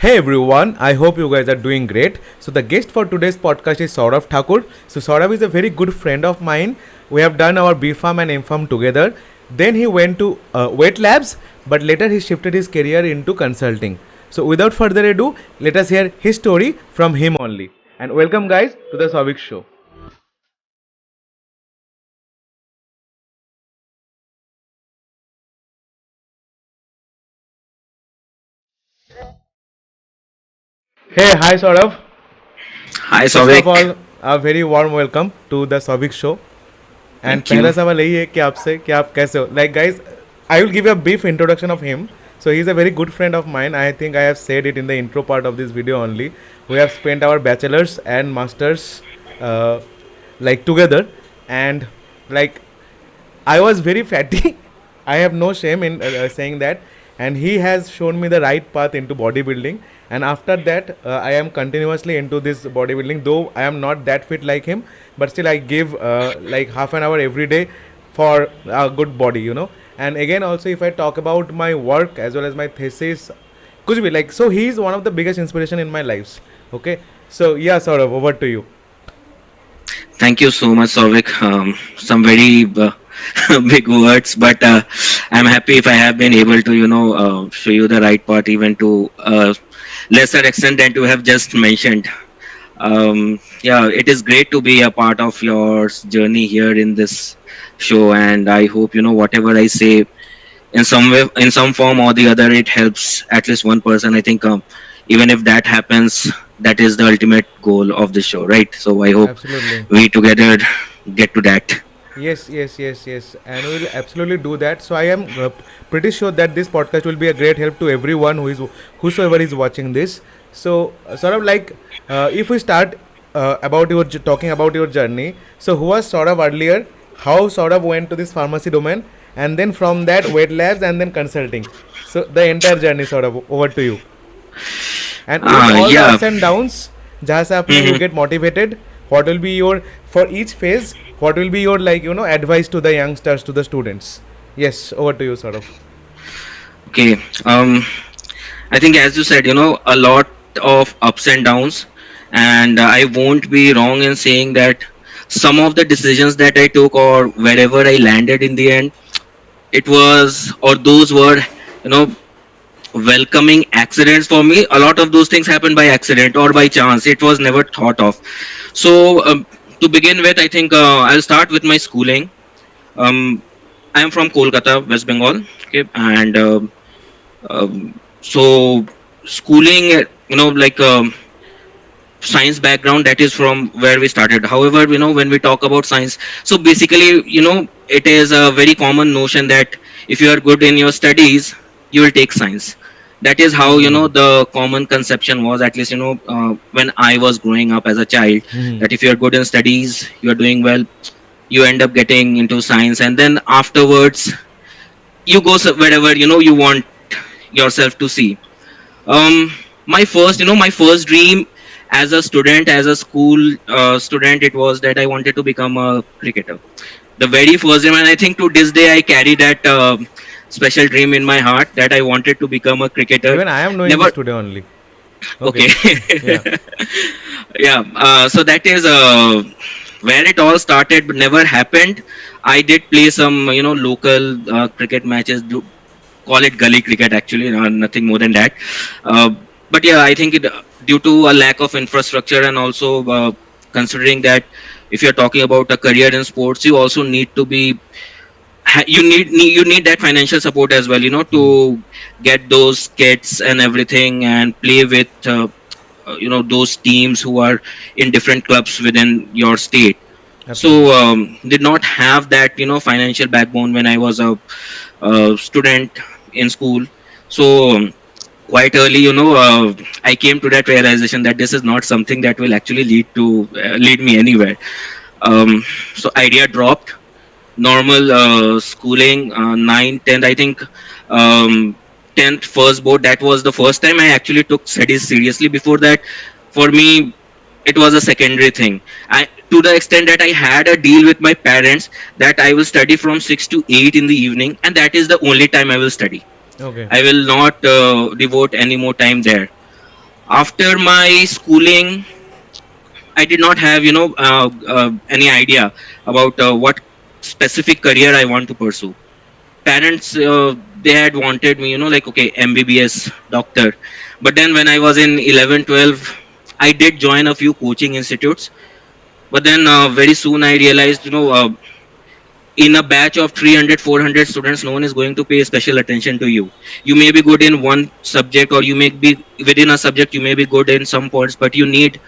Hey everyone, I hope you guys are doing great. So the guest for today's podcast is Sourav Thakur. So Sourav is a very good friend of mine. We have done our B Farm and M Farm together. Then he went to Wet Labs, but later he shifted his career into consulting. So without further ado, let us hear his story from him only. And welcome guys to the Souvik Show. Hey, hi Sourav. Hi First of Souvik. all, a very warm welcome to the Souvik Show. And Thank पहला you. सवाल यही है कि आपसे कि आप कैसे हो like guys I will give you a brief introduction of him so he is a very good friend of mine I think I have said it in the intro part of this video only we have spent our bachelors and masters like together and like I was very fatty. I have no shame in saying that. And he has shown me the right path into bodybuilding. And after that, I am continuously into this bodybuilding. Though I am not that fit like him, but still I give like half an hour every day for a good body. And again, also if I talk about my work as well as my thesis, कुछ भी like so he is one of the biggest inspiration in my lives. Okay, so yeah, sort of over to you. Thank you so much, Souvik. Some very big words, but I'm happy if I have been able to, show you the right part, even to lesser extent than you have just mentioned. Yeah, it is great to be a part of your journey here in this show, and I hope whatever I say in some way, in some form or the other, it helps at least one person. I think even if that happens, that is the ultimate goal of the show, right? So I hope Absolutely. we together get to that. Yes, yes, yes, yes, and we will absolutely do that. So I am pretty sure that this podcast will be a great help to everyone whosoever is watching this. So sort of like if we start about your talking about your journey. So who was sort of earlier? How sort of went to this pharmacy domain, and then from that wet labs and then consulting. So the entire journey sort of over to you. And with all the Yeah. ups and downs जहाँ से आपने you Mhm. get motivated, what will be your for each phase, what will be your advice to the youngsters, to the students? Yes, over to you sort of. Okay. I think, as you said, a lot of ups and downs, and I won't be wrong in saying that some of the decisions that I took or wherever I landed in the end, it was or those were, you know, welcoming accidents for me. A lot of those things happened by accident or by chance. It was never thought of. So, to begin with, I think I'll start with my schooling. Um, I am from Kolkata, West Bengal. Okay, and so schooling, like science background, that is from where we started. However, when we talk about science, so basically, it is a very common notion that if you are good in your studies, you will take science. That is how the common conception was, at least when I was growing up as a child, Mm-hmm. that if you are good in studies, you are doing well, you end up getting into science, and then afterwards you go wherever you want yourself to see. um my first dream as a student, as a school student, it was that I wanted to become a cricketer. The very first dream, and I think to this day I carry that special dream in my heart, that I wanted to become a cricketer. Even I am knowing Never. this today only. Okay. Okay. Yeah. Yeah, so that is where it all started, but never happened. I did play some local cricket matches, call it gully cricket actually, nothing more than that. uh, but yeah, I think due to a lack of infrastructure, and also considering that if you're talking about a career in sports, you also need to be you need that financial support as well, to get those kits and everything and play with those teams who are in different clubs within your state. So Absolutely. did not have that financial backbone when I was a student in school. So quite early, I came to that realization that this is not something that will actually lead me anywhere. So idea dropped. Normal schooling, 9th, 10th, I think. 10th first board, that was the first time I actually took studies seriously. Before that, for me, it was a secondary thing. To the extent that I had a deal with my parents that I will study from 6 to 8 in the evening, and that is the only time I will study. Okay. I will not devote any more time there. After my schooling, I did not have, any idea about what specific career I want to pursue. Parents, they had wanted me, like, okay, MBBS doctor. But then when I was in 11, 12, I did join a few coaching institutes. But then very soon I realized, in a batch of 300, 400 students, no one is going to pay special attention to you. You may be good in one subject, or you may be within a subject, you may be good in some points, but you need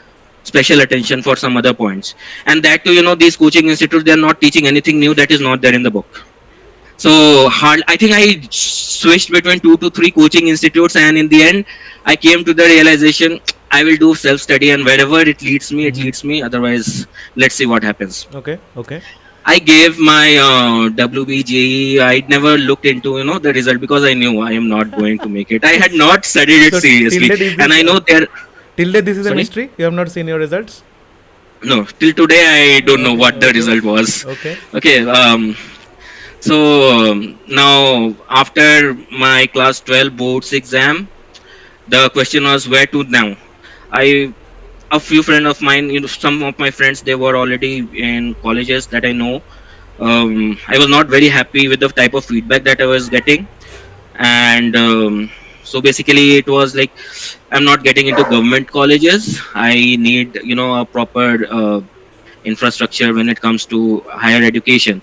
special attention for some other points. And that too, these coaching institutes, they're not teaching anything new that is not there in the book. So hard, I think I switched between two to three coaching institutes, and in the end, I came to the realization I will do self study, and wherever it leads me, it Mm-hmm. leads me. Otherwise, let's see what happens. Okay. Okay. I gave my WBJE. I never looked into the result because I knew I am not going to make it. I had not studied it So till seriously, date is and this I know there. till date this is a Sorry, mystery. You have not seen your results. no. Till today, I don't know Okay. what the Okay. result was. Okay. Okay. So now after my class 12 boards exam, the question was where to now. I A few friends of mine, some of my friends, they were already in colleges that I know. I was not very happy with the type of feedback that I was getting, and so basically it was like I'm not getting into government colleges. I need a proper infrastructure when it comes to higher education,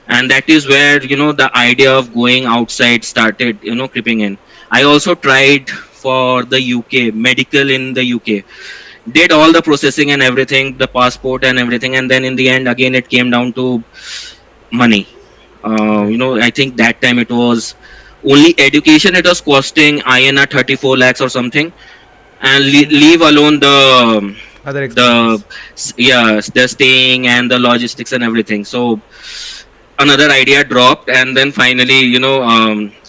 and that is where the idea of going outside started creeping in. I also tried for the UK medical in the UK, did all the processing and everything, the passport and everything, and then in the end again it came down to money. Okay. I think that time it was only education, it was costing INR 34 lakhs or something, and leave alone Other the expenses. yeah, the staying and the logistics and everything. So another idea dropped, and then finally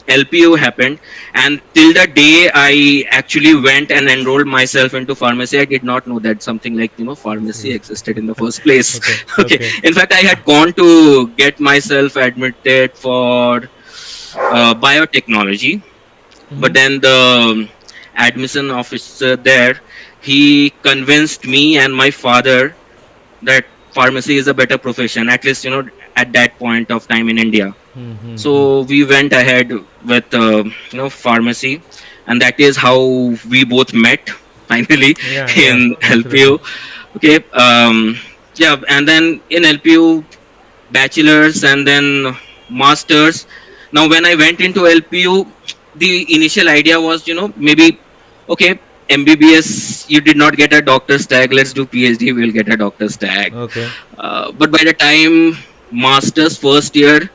LPU happened, and till the day I actually went and enrolled myself into pharmacy, I did not know that something like This pharmacy is existed in the first place. okay. Okay, Okay. in fact I had gone to get myself admitted for biotechnology, but Mm-hmm. then the admission officer there, he convinced me and my father that pharmacy is a better profession, at least at that point of time in India. Mm-hmm. So we went ahead with pharmacy, and that is how we both met finally Yeah. Yeah. in Absolutely. LPU. Okay, yeah, and then in LPU, bachelor's and then master's. Now when I went into LPU, the initial idea was maybe, okay, MBBS, you did not get a doctor's tag, let's do PhD, we'll get a doctor's tag. Okay. But by the time master's first year,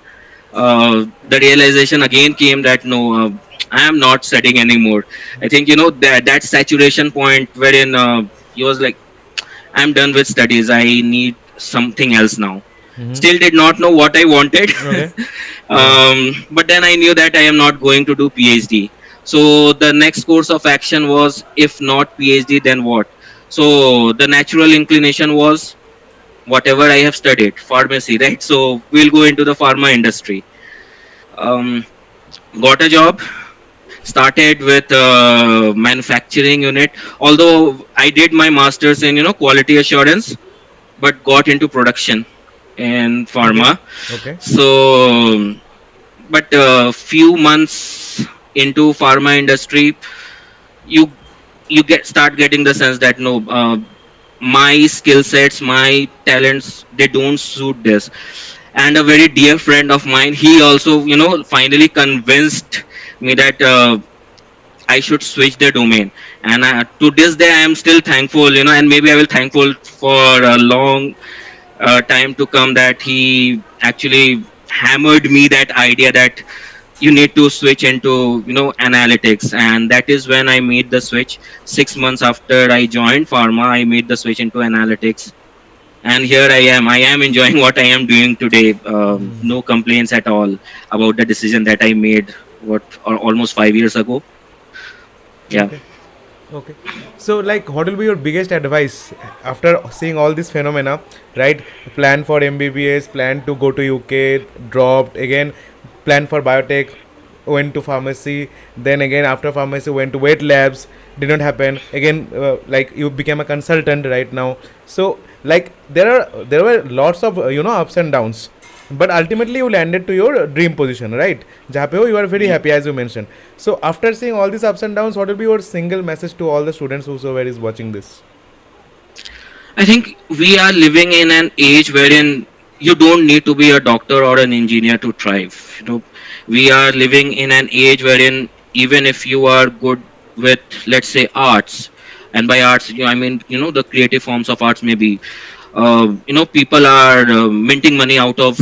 the realization again came that no, I am not studying anymore. I think that saturation point wherein he was like, I'm done with studies, I need something else now. Mm-hmm. Still did not know what I wanted. Okay. Yeah. But then I knew that I am not going to do PhD. So the next course of action was, if not PhD, then what? So the natural inclination was whatever I have studied, pharmacy, right? So we'll go into the pharma industry. Um, got a job, started with manufacturing unit. Although I did my masters in quality assurance, but got into production in Okay. pharma. Okay. So, but a few months into pharma industry, you start getting the sense that no, my skill sets, my talents, they don't suit this. And a very dear friend of mine, he also finally convinced me that I should switch the domain. And to this day, I am still thankful, and maybe I will thankful for a long time to come that he actually hammered me that idea that you need to switch into analytics, and that is when I made the switch. 6 months after I joined pharma, I made the switch into analytics, and here I am enjoying what I am doing today. No complaints at all about the decision that I made almost 5 years ago. Yeah. Okay. Okay. So, like, what will be your biggest advice after seeing all this phenomena, right? Plan for MBBS, plan to go to UK, dropped again, plan for biotech. went to pharmacy, then again after pharmacy went to wet labs, did not happen again, like you became a consultant right now. So like there were lots of ups and downs, but ultimately you landed to your dream position, right? जहाँ पे हो you are very Yeah. happy as you mentioned. So after seeing all these ups and downs, what will be your single message to all the students whosoever is watching this? I think we are living in an age wherein you don't need to be a doctor or an engineer to thrive. We are living in an age wherein even if you are good with, let's say, arts, and by arts, I mean, the creative forms of arts, maybe, people are minting money out of,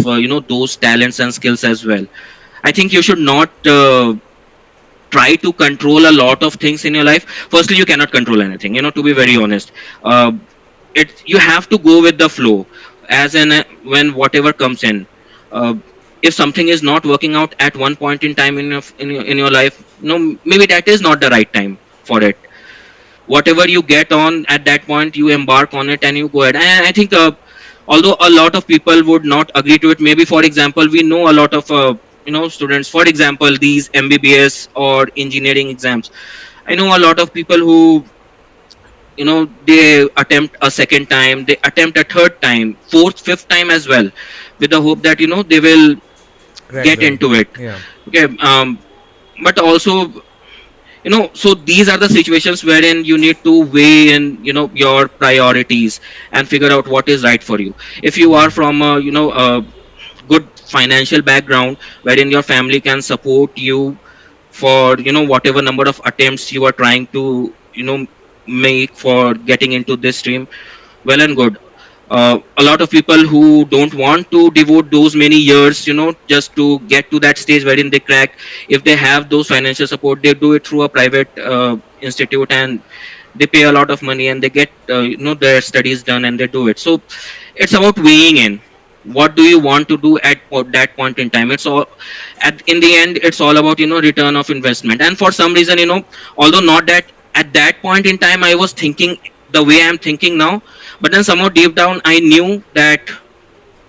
those talents and skills as well. I think you should not try to control a lot of things in your life. Firstly, you cannot control anything, to be very honest. Uh, you have to go with the flow, as in when whatever comes in. uh, if something is not working out at one point in time in your life, maybe that is not the right time for it. Whatever you get on at that point, you embark on it and you go ahead. And I think, although a lot of people would not agree to it, maybe for example, we know a lot of students, for example, these mbbs or engineering exams. I know a lot of people who, they attempt a second time, they attempt a third time, fourth, fifth time as well, with the hope that they will Crack get the into it. yeah. Okay. But also, so these are the situations wherein you need to weigh in, your priorities, and figure out what is right for you. If you are from a, a good financial background wherein your family can support you for, whatever number of attempts you are trying to, make for getting into this stream, well and good. A lot of people who don't want to devote those many years, just to get to that stage wherein they crack, if they have those financial support, they do it through a private institute, and they pay a lot of money and they get, their studies done, and they do it. So it's about weighing in, what do you want to do at that point in time. It's all, in the end, it's all about, return of investment. And for some reason, although not that at that point in time I was thinking the way I'm thinking now, but then somehow deep down I knew that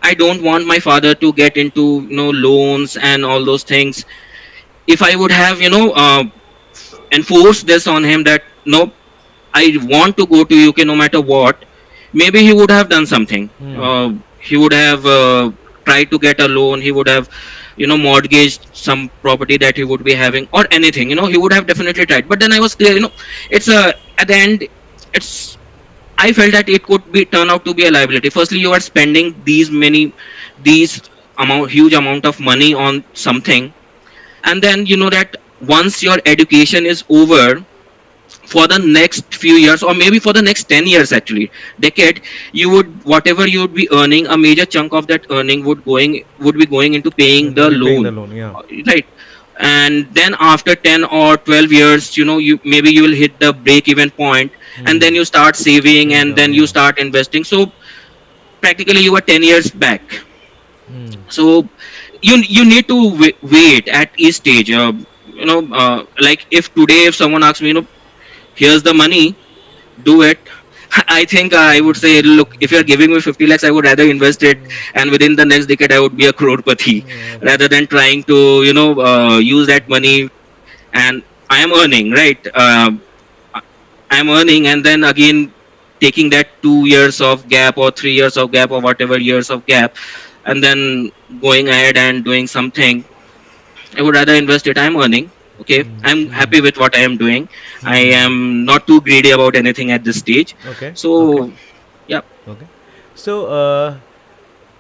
I don't want my father to get into, loans and all those things. If I would have, enforced this on him, that no, I want to go to UK no matter what, maybe he would have done something. Hmm. He would have tried to get a loan. He would have, mortgaged some property that he would be having, or anything. He would have definitely tried. But then I was clear. It's at the end, it's. I felt that it could be turn out to be a liability. Firstly, you are spending these huge amount of money on something, and then that once your education is over, for the next few years, or maybe for the next 10 years, actually decade, you would, whatever you would be earning, a major chunk of that earning would be going into paying the Repaying the loan. loan, yeah. Right. And then after 10 or 12 years, you will hit the break even point, and then you start saving, Paying and down, then you yeah. start investing. So practically you are 10 years back. Hmm. So you need to wait at each stage. Like, if today, if someone asks me, here's the money, do it. I think I would say, look, if you're giving me 50 lakhs, I would rather invest it, and within the next decade, I would be a crorepati, Yeah. rather than trying to, use that money. And I am earning, right? I am earning, and then again taking that 2 years of gap, or 3 years of gap, or whatever years of gap, and then going ahead and doing something. I would rather invest it. I'm earning. Okay. I'm happy with what I am doing. I am not too greedy about anything at this stage. Okay. Okay. So, yeah. Okay. So,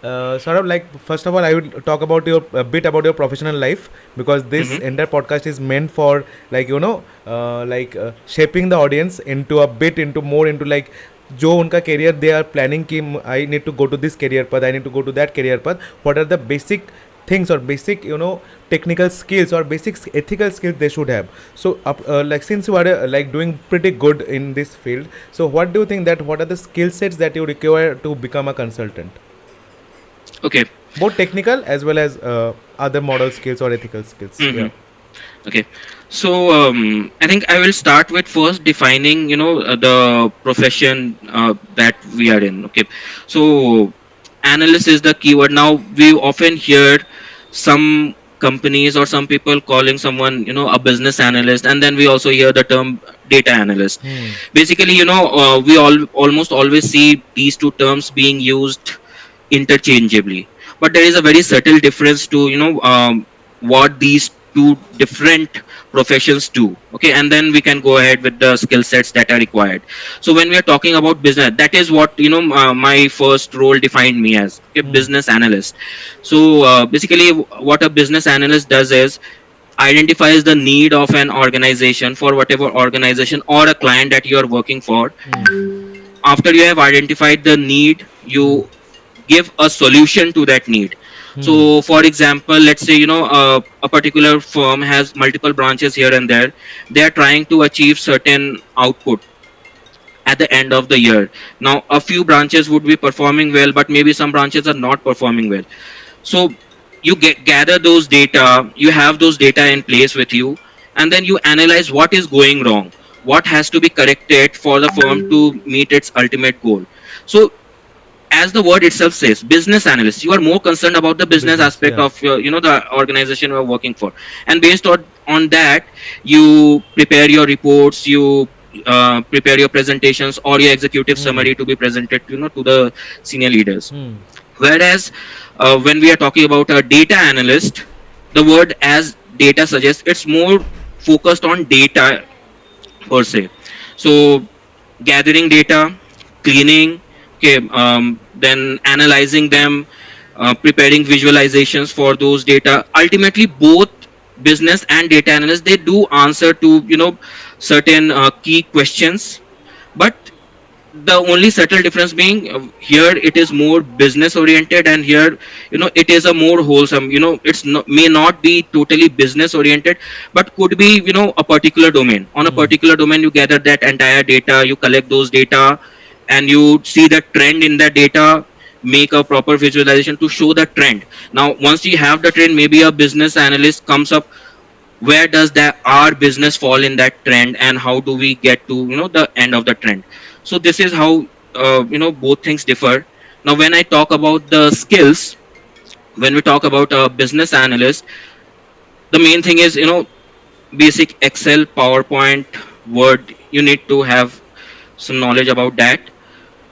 sort of like first of all, I would talk about your a bit about your professional life, because this Hmm. entire podcast is meant for like shaping the audience into a bit into more into like जो उनका career they are planning कि I need to go to this career path, I need to go to that career path. What are the basic things or basic technical skills or basic ethical skills they should have? So like since you are like doing pretty good in this field, so what do you think that what are the skill sets that you require to become a consultant, Okay. both technical as well as other model skills or ethical skills? Hmm. Yeah. Okay. So, I think I will start with first defining, the profession that we are in. Okay. So, analyst is the keyword. Now, we often hear some companies or some people calling someone, a business analyst, and then we also hear the term data analyst. Hmm. Basically, we all almost always see these two terms being used interchangeably, but there is a very subtle difference to what these two different professions do. Okay, and then we can go ahead with the skill sets that are required. So when we are talking about business, that is what my first role defined me as, okay, Hmm. business analyst. So basically what a business analyst does is identifies the need of an organization, for whatever organization or a client that you are working for. After you have identified the need, you give a solution to that need. Hmm. So for example, let's say a particular firm has multiple branches here and there. They are trying to achieve certain output at the end of the year. Now a few branches would be performing well, but maybe some branches are not performing well. So you gather those data, you have those data in place with you, and then you analyze what is going wrong, what has to be corrected for the firm to meet its ultimate goal. So as the word itself says, business analyst, you are more concerned about the business Business, aspect yeah. of your, the organization you are working for. And based on that, you prepare your reports, you prepare your presentations or your executive Hmm. summary to be presented, to the senior leaders. Hmm. Whereas when we are talking about a data analyst, the word as data suggests, it's more focused on data per se. So gathering data, cleaning, okay, then analyzing them, preparing visualizations for those data. Ultimately, both business and data analysts, they do answer to certain key questions, but the only subtle difference being, here it is more business oriented, and here it is a more wholesome. It's not, may not be totally business oriented, but could be a particular domain. On a Hmm. particular domain, you gather that entire data, you collect those data, and you see the trend in that data, make a proper visualization to show the trend. Now once you have the trend, maybe a business analyst comes up, where does that our business fall in that trend, and how do we get to the end of the trend. So this is how both things differ. Now when I talk about the skills, when we talk about a business analyst, the main thing is basic Excel, PowerPoint, Word. You need to have some knowledge about that.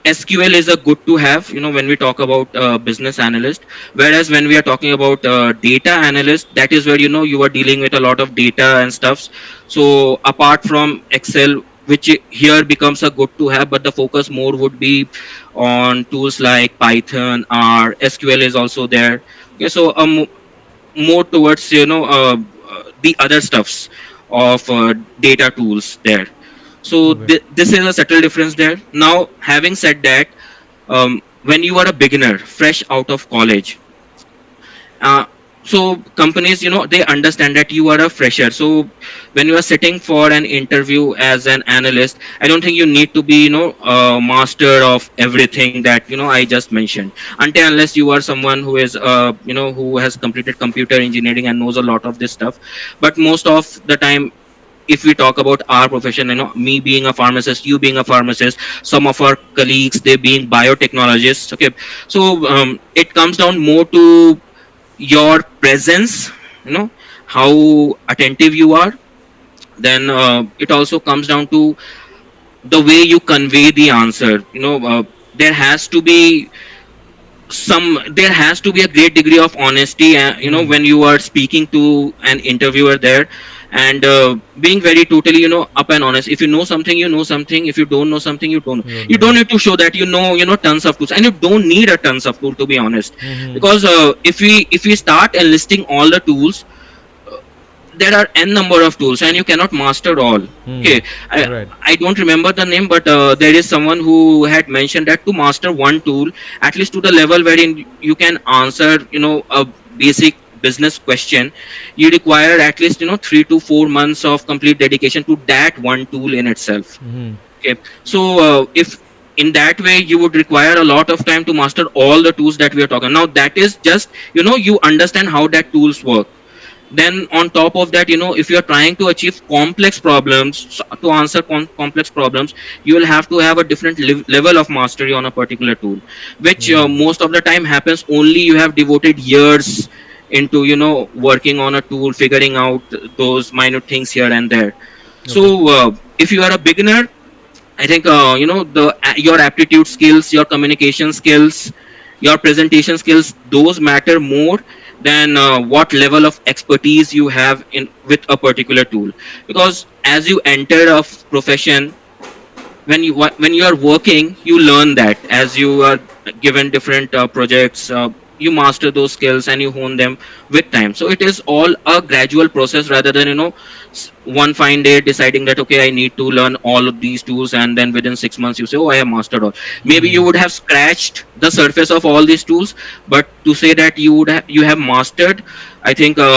SQL is a good to have, when we talk about business analyst. Whereas when we are talking about data analyst, that is where you are dealing with a lot of data and stuffs. So apart from Excel, which here becomes a good to have, but the focus more would be on tools like Python, R, SQL is also there. Okay, so more towards the other stuffs of data tools there. So Okay. this is a subtle difference there. Now having said that, when you are a beginner fresh out of college, uh, so companies, they understand that you are a fresher. So when you are sitting for an interview as an analyst, I don't think you need to be a master of everything that I just mentioned, until unless you are someone who is who has completed computer engineering and knows a lot of this stuff. But most of the time, if we talk about our profession, me being a pharmacist, you being a pharmacist, some of our colleagues, they being biotechnologists. Okay, so it comes down more to your presence, how attentive you are. Then it also comes down to the way you convey the answer. There has to be there has to be a great degree of honesty, Hmm. when you are speaking to an interviewer there, and being very totally up and honest. If you know something, you know something. If you don't know something, you don't know. You don't You know, don't yeah. need to show that tons of tools, and you don't need a tons of tool, to be honest. Hmm. Because if we start enlisting all the tools, there are n number of tools, and you cannot master all. Hmm. Okay, i Right. I don't remember the name, but there is someone who had mentioned that to master one tool, at least to the level wherein you can answer a basic business question, you require at least 3 to 4 months of complete dedication to that one tool in itself. Hmm. Okay, so if in that way you would require a lot of time to master all the tools that we are talking. Now that is just you understand how that tools work. Then on top of that, if you're trying to achieve complex problems, to answer complex problems, you will have to have a different level of mastery on a particular tool, which Hmm. most of the time happens only you have devoted years into working on a tool, figuring out those minute things here and there. So Okay. if you are a beginner, I think the your aptitude skills, your communication skills, your presentation skills, those matter more than what level of expertise you have in with a particular tool. Because as you enter a profession, when you are working, you learn that as you are given different projects, you master those skills and you hone them with time. So it is all a gradual process, rather than one fine day deciding that okay, I need to learn all of these tools, and then within 6 months you say, oh, I have mastered all. Maybe you Hmm. would have scratched the surface of all these tools, but to say that you have mastered, I think a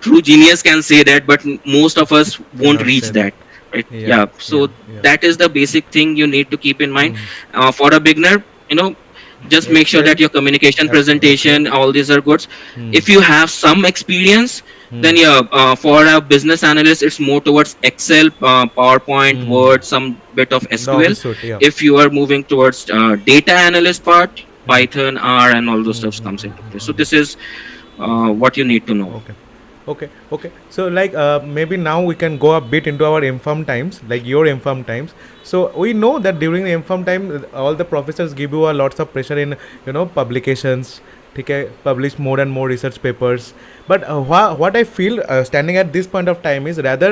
true genius can say that, but most of us won't Cannot reach say that. that, right? Yeah, Yeah, yeah, so yeah. that is the basic thing you need to keep in mind. Hmm. For a beginner, just make sure Excel. that your communication, Okay. presentation, all these are good. Hmm. If you have some experience, Hmm. then yeah, for a business analyst, it's more towards Excel, PowerPoint, Hmm. Word, some bit of The SQL. office suit. Yeah. If you are moving towards data analyst part, Hmm. Python, R, and all those Hmm. stuff Hmm. comes Hmm. into play. Hmm. So Hmm. this is what you need to know. Okay. Okay. Okay. So like maybe now we can go a bit into our inform times, like your inform times. So we know that during the inform time, all the professors give you a lots of pressure in publications. Okay, publish more and more research papers. But what I feel standing at this point of time is rather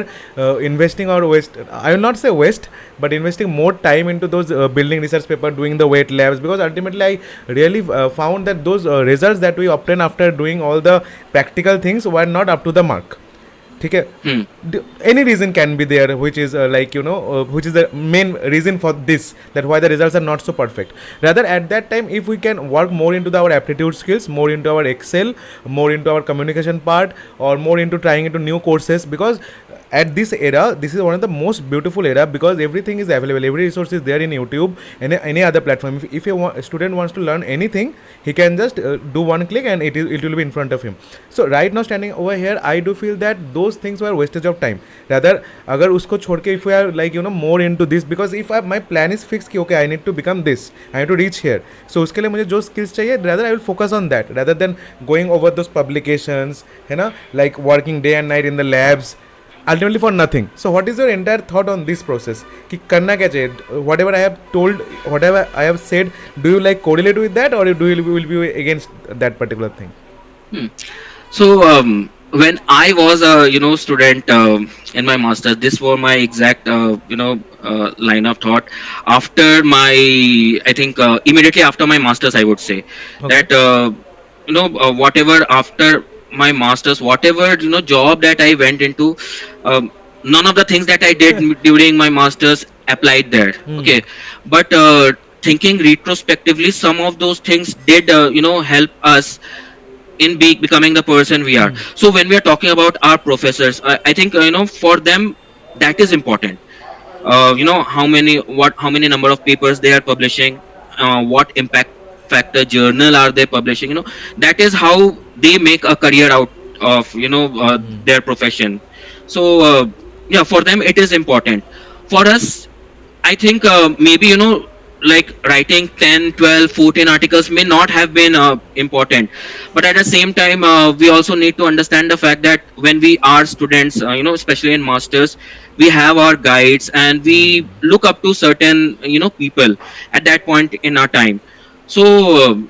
investing or waste. I will not say waste, but investing more time into those building research paper, doing the wet labs, because ultimately I really found that those results that we obtain after doing all the practical things were not up to the mark. ठीक है. Hmm. Any reason can be there which is which is the main reason for this, that why the results are not so perfect. Rather at that time, if we can work more into our aptitude skills, more into our Excel, more into our communication part, or more into trying into new courses, because at this era, this is one of the most beautiful era, because everything is available, every resource is there in YouTube and any other platform. If a student wants to learn anything, he can just do one click and it will be in front of him. So right now standing over here, I do feel that those things were wastage of time. Rather अगर उसको छोड़ के if we are like more into this, because if my plan is fixed कि okay, I need to become this, I need to reach here, so उसके लिए मुझे जो skills चाहिए, rather I will focus on that rather than going over those publications, है ना, like working day and night in the labs ultimately for nothing. So what is your entire thought on this process कि करना क्या चाहिए? Whatever I have told, whatever I have said, do you like correlate with that, or do you will be against that particular thing? Hmm. So when I was a student in my masters, this was my exact line of thought. After my, I think immediately after my masters, I would say Okay. that whatever after my masters, whatever job that I went into, um, none of the things that I did during my masters applied there. Hmm. Okay, but thinking retrospectively, some of those things did help us in becoming the person we are. Hmm. So when we are talking about our professors, I think for them that is important. How many number of papers they are publishing, what impact factor journal are they publishing. That is how they make a career out of their profession. So yeah, for them it is important. For us, I think maybe like writing 10, 12, 14 articles may not have been important, but at the same time we also need to understand the fact that when we are students, especially in masters, we have our guides and we look up to certain people at that point in our time. So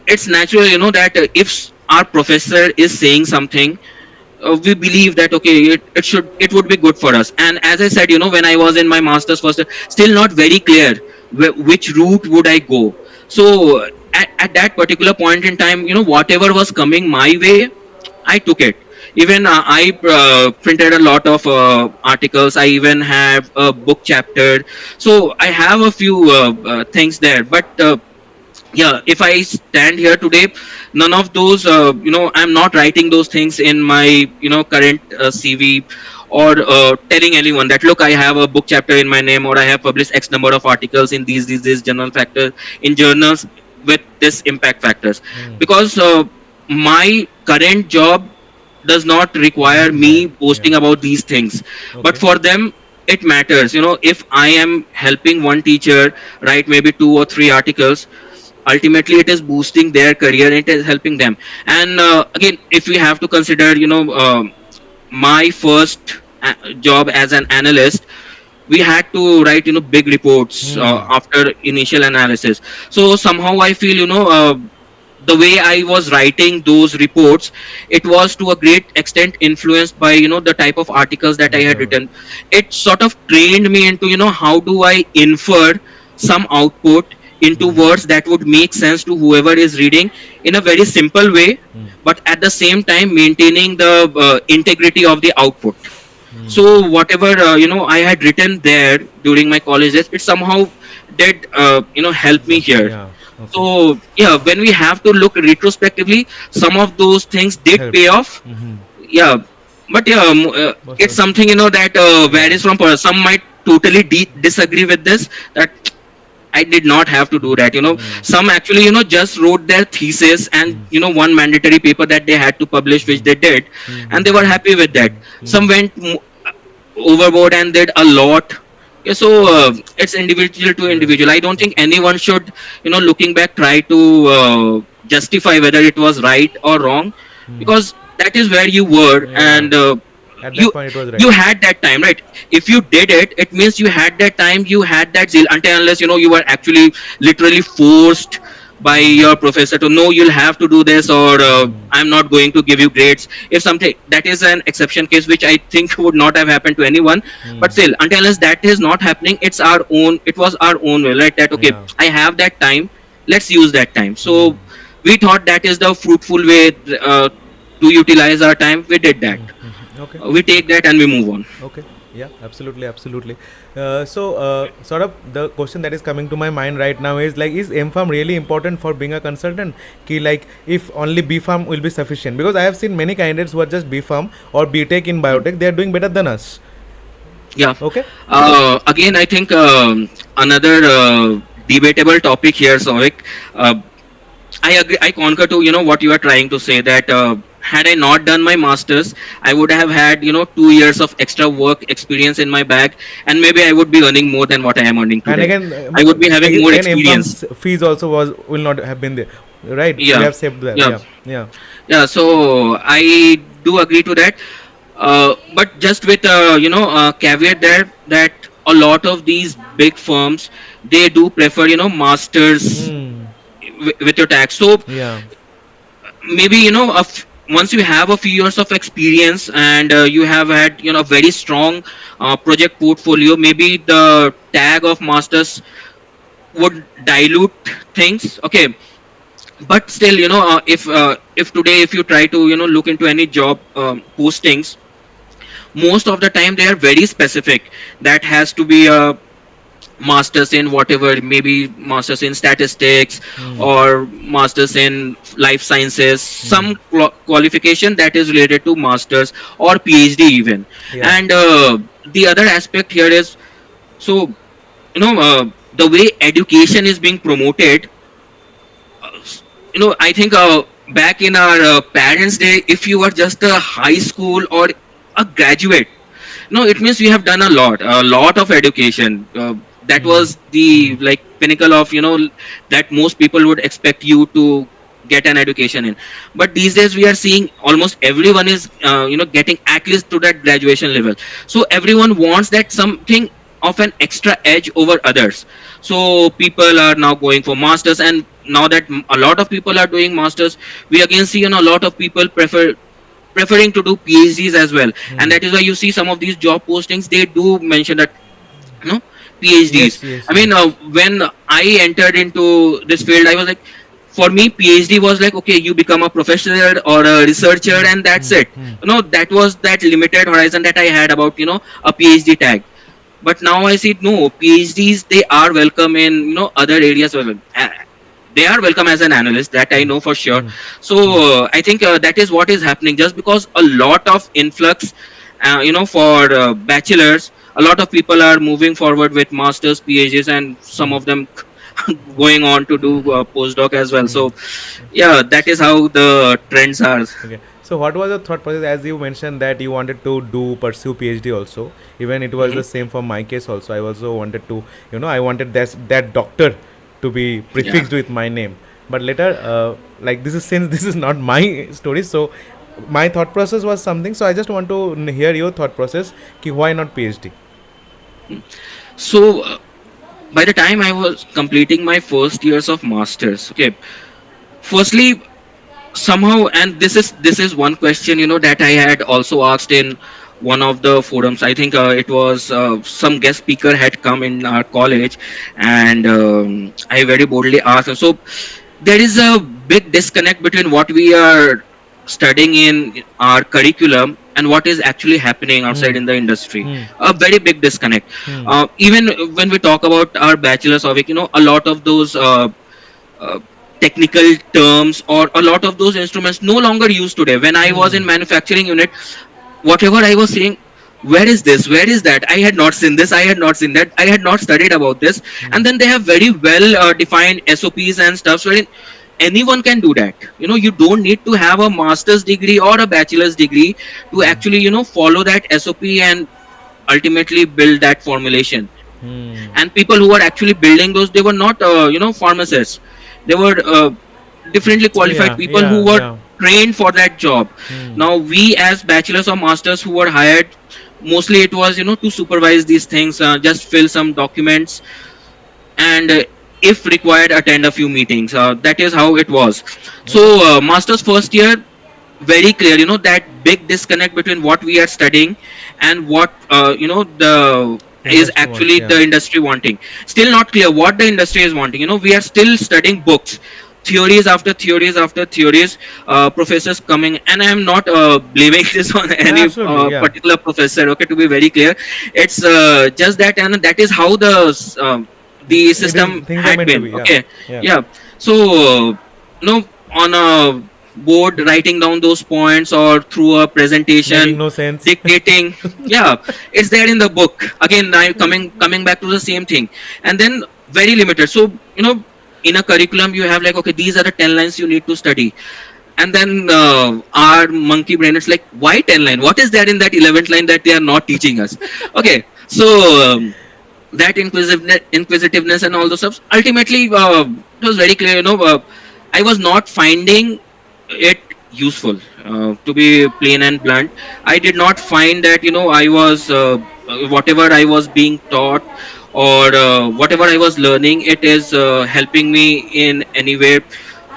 it's natural that if our professor is saying something, we believe that okay, it would be good for us. And as I said, when I was in my masters first, still not very clear which route would I go. So at that particular point in time, whatever was coming my way, I took it. Even I printed a lot of articles. I even have a book chapter. So I have a few things there. But yeah, if I stand here today, none of those I'm not writing those things in my current CV, or telling anyone that look, I have a book chapter in my name, or I have published x number of articles in these journal factors, in journals with this impact factors. Hmm. Because my current job does not require Need that. me Yeah. boasting about these things, but Okay. for them it matters. If I am helping one teacher write maybe two or three articles, ultimately it is boosting their career, it is helping them. And again, if we have to consider, my first job as an analyst, we had to write, big reports Hmm. after initial analysis. So somehow I feel, the way I was writing those reports, it was to a great extent influenced by, the type of articles that I had Whatever. written. It sort of trained me into, how do I infer some output into words that would make sense to whoever is reading in a very simple way, but at the same time maintaining the integrity of the output. So whatever I had written there during my college days, it somehow did help me here. Yeah. Okay. So yeah, when we have to look retrospectively, some of those things did pay Helped. off. Mm-hmm. Yeah, but yeah, Most it's of. something that Yeah. varies from person. Some might totally disagree with this, that I did not have to do that. Some actually just wrote their thesis and one mandatory paper that they had to publish, which they did, and they were happy with that. Some went overboard and did a lot. Yeah, so it's individual to Yeah. individual. I don't think Okay. anyone should, looking back, try to justify whether it was right or wrong, because that is where you were, Yeah. and At you that point, it was right. you had that time, right? If you did it, it means you had that time, you had that zeal, until unless you were actually literally forced by your professor to, no, you'll have to do this, or I'm not going to give you grades. If something, that is an exception case, which I think would not have happened to anyone. But still, until unless that is not happening, it was our own will, right? That, okay, Yeah. I have that time, let's use that time. So we thought that is the fruitful way to utilize our time. We did that. Okay. We take that and we move on. Okay. Yeah, absolutely, absolutely. Sort of the question that is coming to my mind right now is like, is M Farm really important for being a consultant? Ki like, if only B Farm will be sufficient? Because I have seen many candidates who are just B Farm or B Tech in biotech, they are doing better than us. Yeah. Okay. Again, I think another debatable topic here, Souvik. Uh, I agree. I concur to what you are trying to say, that had I not done my masters, I would have had 2 years of extra work experience in my bag, and maybe I would be earning more than what I am earning And today. again, I would be having more again, experience. M fees also was will not have been there, right? We Yeah, have saved that. yeah, Yeah, yeah. yeah. So I do agree to that. But just with caveat there, that a lot of these big firms, they do prefer masters Hmm. with your tax. So Yeah. maybe once you have a few years of experience, and you have had a very strong project portfolio, maybe the tag of masters would dilute things. Okay, but still, if today, if you try to look into any job postings, most of the time they are very specific, that has to be a masters in whatever, maybe masters in statistics or masters in life sciences, some qualification that is related to masters or phd even. Yeah. And the other aspect here is, so the way education is being promoted, I think back in our parents day, if you were just a high school or a graduate, no, it means we have done a lot of education. That was the like pinnacle of that most people would expect you to get an education in. But these days we are seeing almost everyone is getting at least to that graduation level. So everyone wants that something of an extra edge over others. So people are now going for masters, and now that a lot of people are doing masters, we again see a lot of people preferring to do PhDs as well. And that is why you see some of these job postings, they do mention that, you know, PhDs. Yes, yes, I mean, yes. when I entered into this field, I was like, for me, PhD was like, okay, you become a professor or a researcher, and that's it. That was that limited horizon that I had about, a PhD tag. But now I see, no, PhDs, they are welcome in, other areas as well. They are welcome as an analyst, that I know for sure. So I think that is what is happening, just because a lot of influx for bachelors, a lot of people are moving forward with masters, phds, and some of them going on to do postdoc as well. So yeah, that is how the trends are. Okay. So what was the thought process, as you mentioned that you wanted to do pursue PhD also? Even it was Hmm. the same for my case also. I also wanted to, I wanted that doctor. to be Yeah. prefixed with my name. But later, like this is since this is not my story, so my thought process was something. So I just want to hear your thought process. Ki why not PhD? So by the time I was completing my first years of masters, okay, firstly, somehow, and this is one question, that I had also asked in one of the forums. I think it was some guest speaker had come in our college, and I very boldly asked him. So there is a big disconnect between what we are studying in our curriculum and what is actually happening outside Hmm. in the industry. Hmm. A very big disconnect. Hmm. Even when we talk about our bachelor's of it, a lot of those uh, technical terms or a lot of those instruments no longer used today. When I was Hmm. in manufacturing unit, whatever I was saying, where is this, where is that, I had not seen this, I had not seen that, I had not studied about this. And then they have very well defined SOPs and stuff wherein anyone can do that. You don't need to have a master's degree or a bachelor's degree to actually follow that SOP and ultimately build that formulation. Hmm. And people who were actually building those, they were not pharmacists. They were differently qualified Yeah. people who Yeah. were Yeah. trained for that job. Hmm. Now we as bachelors or masters who were hired, mostly it was to supervise these things, just fill some documents, and if required attend a few meetings. That is how it was. So Okay. masters first year, very clear, that big disconnect between what we are studying and what the is Industry wants. actually Yeah. the industry wanting. Still not clear what the industry is wanting. We are still studying books, theories after theories after theories, professors coming, and I am not blaming this on any Absolutely. Yeah. particular professor, okay, to be very clear. It's just that, and that is how the It is. system Things are had meant to been, be. Yeah. okay. Yeah. Yeah. So on a board writing down those points or through a Making presentation no sense. dictating, yeah, it's there in the book. Again, I coming back to the same thing. And then very limited. So in a curriculum you have like, okay, these are the 10 lines you need to study. And then our monkey brain is like, why 10 line, what is there in that 11th line that they are not teaching us? Okay. So that inquisitiveness and all those stuff, ultimately it was very clear. I was not finding it useful, to be plain and blunt. I did not find that I was whatever I was being taught, or whatever I was learning, it is helping me in any way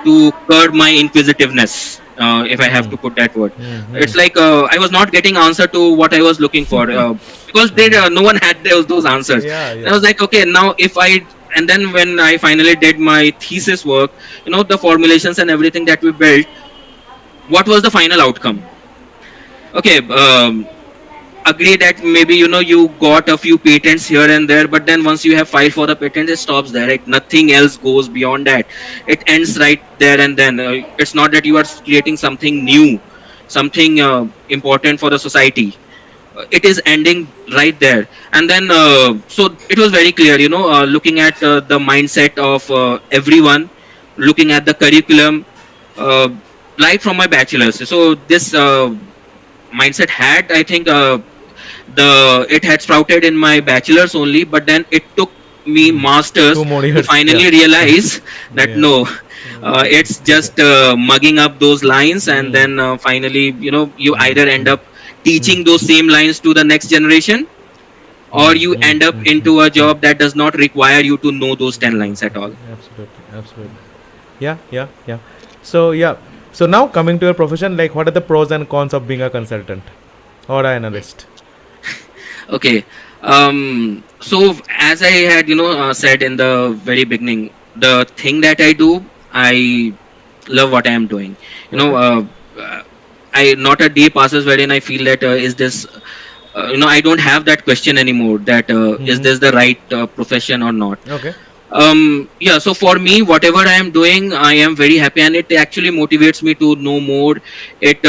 to curb my inquisitiveness, if I have Hmm. to put that word. Hmm. Hmm. It's like I was not getting answer to what I was looking for, because no one had those answers. Yeah. And I Yeah. was like, okay, now if I, and then when I finally did my thesis work, the formulations and everything that we built, what was the final outcome? Okay, agree that maybe you got a few patents here and there, but then once you have filed for the patent, it stops there, right? Nothing else goes beyond that. It ends right there and then. It's not that you are creating something new, something important for the society. It is ending right there. And then so it was very clear, looking at the mindset of everyone, looking at the curriculum, uh, right from my bachelor's. So this mindset had, I think, the it had sprouted in my bachelor's only, but then it took me masters Two more to years. Yeah. finally realize that Yeah. no, it's just mugging up those lines, and Hmm. then finally you Hmm. either end up teaching those same lines to the next generation, Hmm. or you Hmm. end up Hmm. into a Hmm. job that does not require you to know those 10 lines at all. Absolutely. Absolutely. Yeah. Yeah. Yeah. So yeah. So now coming to your profession, like what are the pros and cons of being a consultant or an analyst? Okay. So as I had said in the very beginning, the thing that I do, I love what I am doing. you know Okay. uh, uh, I, not a day passes wherein I feel that is this I don't have that question anymore, that is Mm-hmm. this the right profession or not. Okay. Yeah, so for me, whatever I am doing, I am very happy, and it actually motivates me to know more. It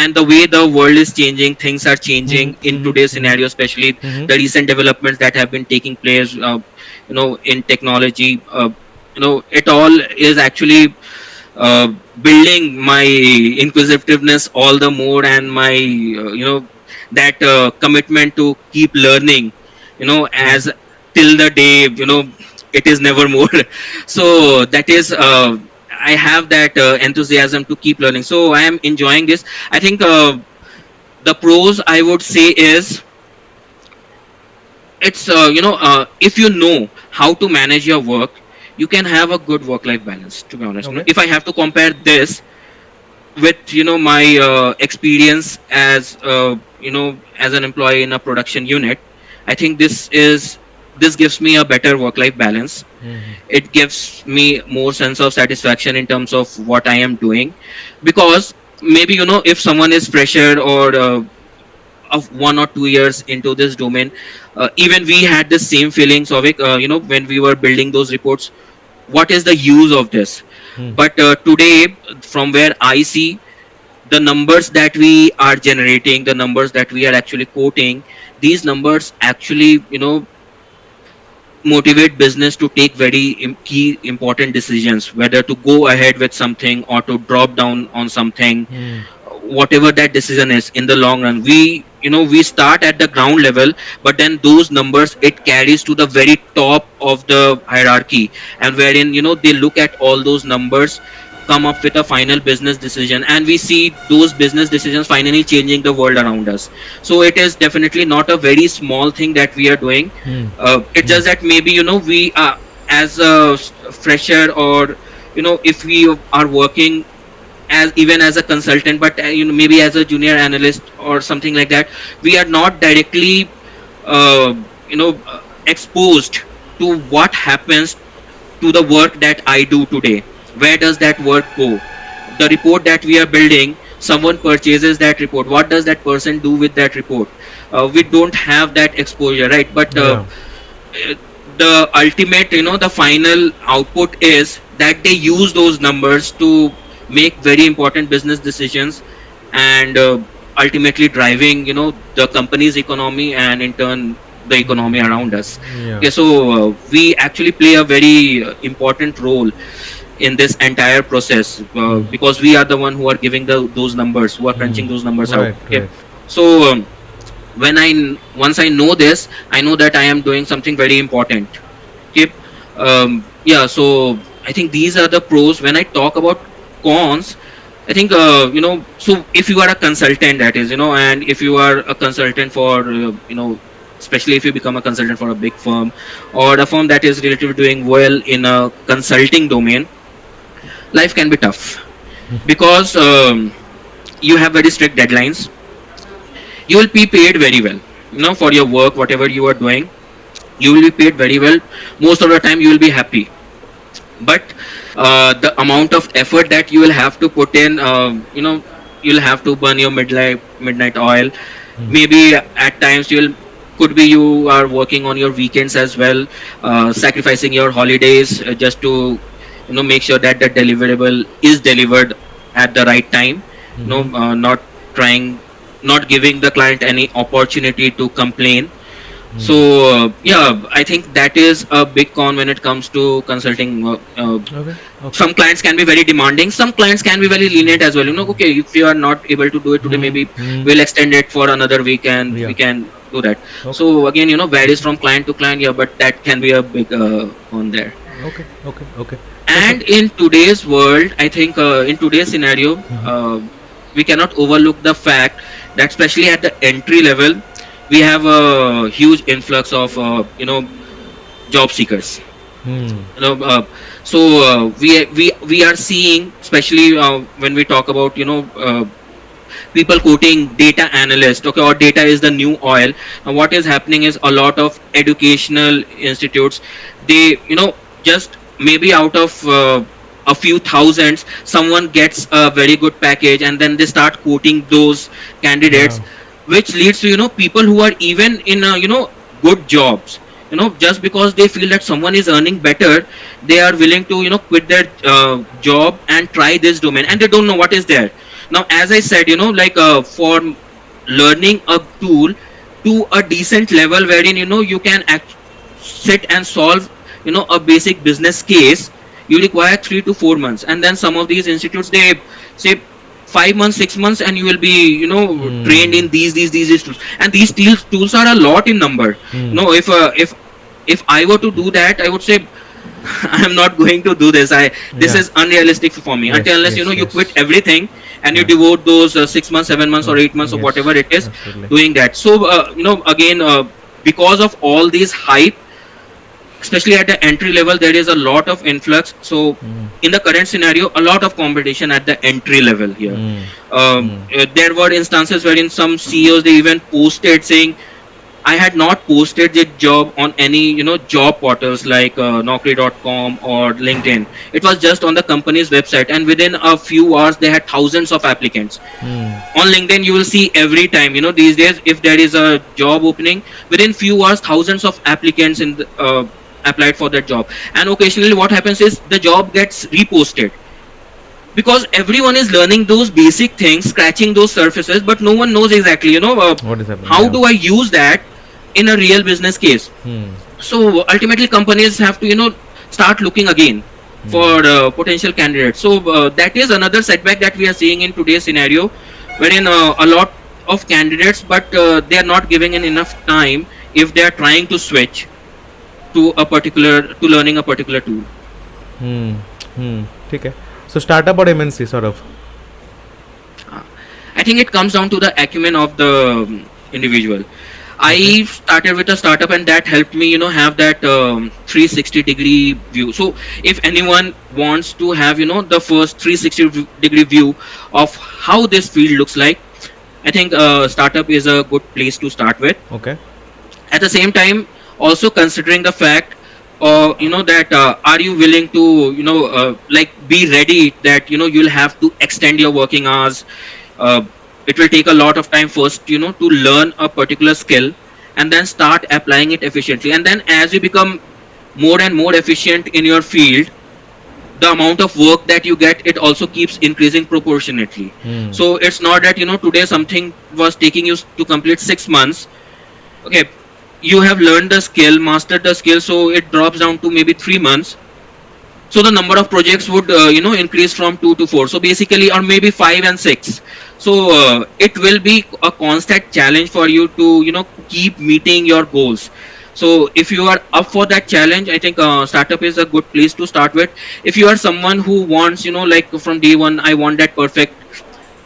And the way the world is changing, things are changing Mm-hmm. in Mm-hmm. today's scenario, especially Mm-hmm. the recent developments that have been taking place in technology. It all is actually uh, building my inquisitiveness all the more, and my that commitment to keep learning, as till the day, it is never more. So that is, I have that enthusiasm to keep learning, so I am enjoying this. I think the pros I would say is, it's if you know how to manage your work, you can have a good work life balance, to be honest. Okay. If I have to compare this with my experience as as an employee in a production unit, I think this gives me a better work life balance. Hmm. It gives me more sense of satisfaction in terms of what I am doing. Because maybe if someone is fresher, or of 1 or 2 years into this domain, even we had the same feelings of it, when we were building those reports, what is the use of this? Hmm. But today, from where I see, the numbers that we are generating, the numbers that we are actually quoting, these numbers actually motivate business to take very key important decisions, whether to go ahead with something or to drop down on something. Hmm. Whatever that decision is, in the long run, we start at the ground level, but then those numbers, it carries to the very top of the hierarchy, and wherein they look at all those numbers, come up with a final business decision, and we see those business decisions finally changing the world around us. So it is definitely not a very small thing that we are doing. Hmm. It's Hmm. just that maybe we are, as a fresher, or if we are working as even as a consultant, but maybe as a junior analyst or something like that, we are not directly uh, exposed to what happens to the work that I do today. Where does that work go? The report that we are building, someone purchases that report, what does that person do with that report? We don't have that exposure, right? But Yeah. uh, the ultimate, the final output is that they use those numbers to make very important business decisions, and ultimately driving the company's economy, and in turn the economy around us. Yeah. Okay, so we actually play a very important role in this entire process, Hmm. because we are the one who are giving those numbers, who are Hmm. crunching those numbers out. Right. Okay, Right. so once I know this, I know that I am doing something very important. Okay. Yeah, so I think these are the pros. When I talk about cons, I think so if you are a consultant, that is, and if you are a consultant for especially if you become a consultant for a big firm, or a firm that is relatively doing well in a consulting domain, life can be tough, because you have very strict deadlines. You will be paid very well, for your work, whatever you are doing. You will be paid very well. Most of the time you will be happy, but the amount of effort that you will have to put in, you'll have to burn your midnight oil. Hmm. Maybe at times you'll could be you are working on your weekends as well, sacrificing your holidays, just to make sure that the deliverable is delivered at the right time. Hmm. Not trying, not giving the client any opportunity to complain. So Hmm. yeah, I think that is a big con when it comes to consulting. Okay. Okay. Some clients can be very demanding. Some clients can be very lenient as well. Okay, if you are not able to do it today, Hmm. maybe Hmm. we'll extend it for another week, and Yeah. we can do that. Okay. So again, varies from client to client. Yeah, but that can be a big con there. Okay. Okay. Okay. So. And in today's world, I think in today's scenario, we cannot overlook the fact that especially at the entry level, we have a huge influx of job seekers. Hmm. you know uh, so we are seeing, especially when we talk about people quoting data analyst, okay, or data is the new oil. Now what is happening is, a lot of educational institutes, they just maybe out of a few thousands, someone gets a very good package, and then they start quoting those Yeah. candidates, which leads to people who are even in good jobs, just because they feel that someone is earning better, they are willing to quit their job and try this domain, and they don't know what is there. Now, as I said, like for learning a tool to a decent level, wherein you can sit and solve a basic business case, you require 3 to 4 months, and then some of these institutes, they say 5 months, 6 months, and you will be trained Hmm. in these tools. And these tools are a lot in number. Hmm. If I were to do that, I would say I am not going to do this. This Yeah. is unrealistic for me. Yes. Until unless Yes. you quit Yes. everything and you Yeah. devote those 6 months, 7 months, or 8 months, or whatever Yes. it is, Absolutely. doing that. So again, because of all these hype, especially at the entry level, there is a lot of influx. So Mm. in the current scenario, a lot of competition at the entry level here. Mm. Mm. There were instances wherein some CEOs, they even posted saying, I had not posted the job on any job portals like Naukri.com or LinkedIn. It was just on the company's website, and within a few hours they had thousands of applicants. Mm. On LinkedIn, you will see every time, these days, if there is a job opening, within few hours thousands of applicants applied for that job. And occasionally what happens is the job gets reposted, because everyone is learning those basic things, scratching those surfaces, but no one knows exactly What is happening? how Yeah. do I use that in a real business case. Hmm. So ultimately companies have to start looking again Hmm. for potential candidates. So that is another setback that we are seeing in today's scenario, wherein a lot of candidates, but they are not giving in enough time if they are trying to switch to learning a particular tool. Hmm. Hmm. ठीक है. So startup or MNC sort of. Uh, I think it comes down to the acumen of the individual. Okay. I started with a startup, and that helped me, have that 360-degree view. So if anyone wants to have, the first 360-degree view of how this field looks like, I think startup is a good place to start with. Okay. At the same time, also considering the fact, that are you willing to, like, be ready that, you'll have to extend your working hours. uh, it will take a lot of time first, to learn a particular skill, and then start applying it efficiently. And then as you become more and more efficient in your field, the amount of work that you get, it also keeps increasing proportionately. Hmm. So it's not that, today something was taking you to complete 6 months. Okay, you have learned the skill, mastered the skill, so it drops down to maybe 3 months. So the number of projects would increase from 2 to 4, so basically, or maybe 5 and 6. So it will be a constant challenge for you to keep meeting your goals. So if you are up for that challenge, I think startup is a good place to start with. If you are someone who wants, like, from day one, I want that perfect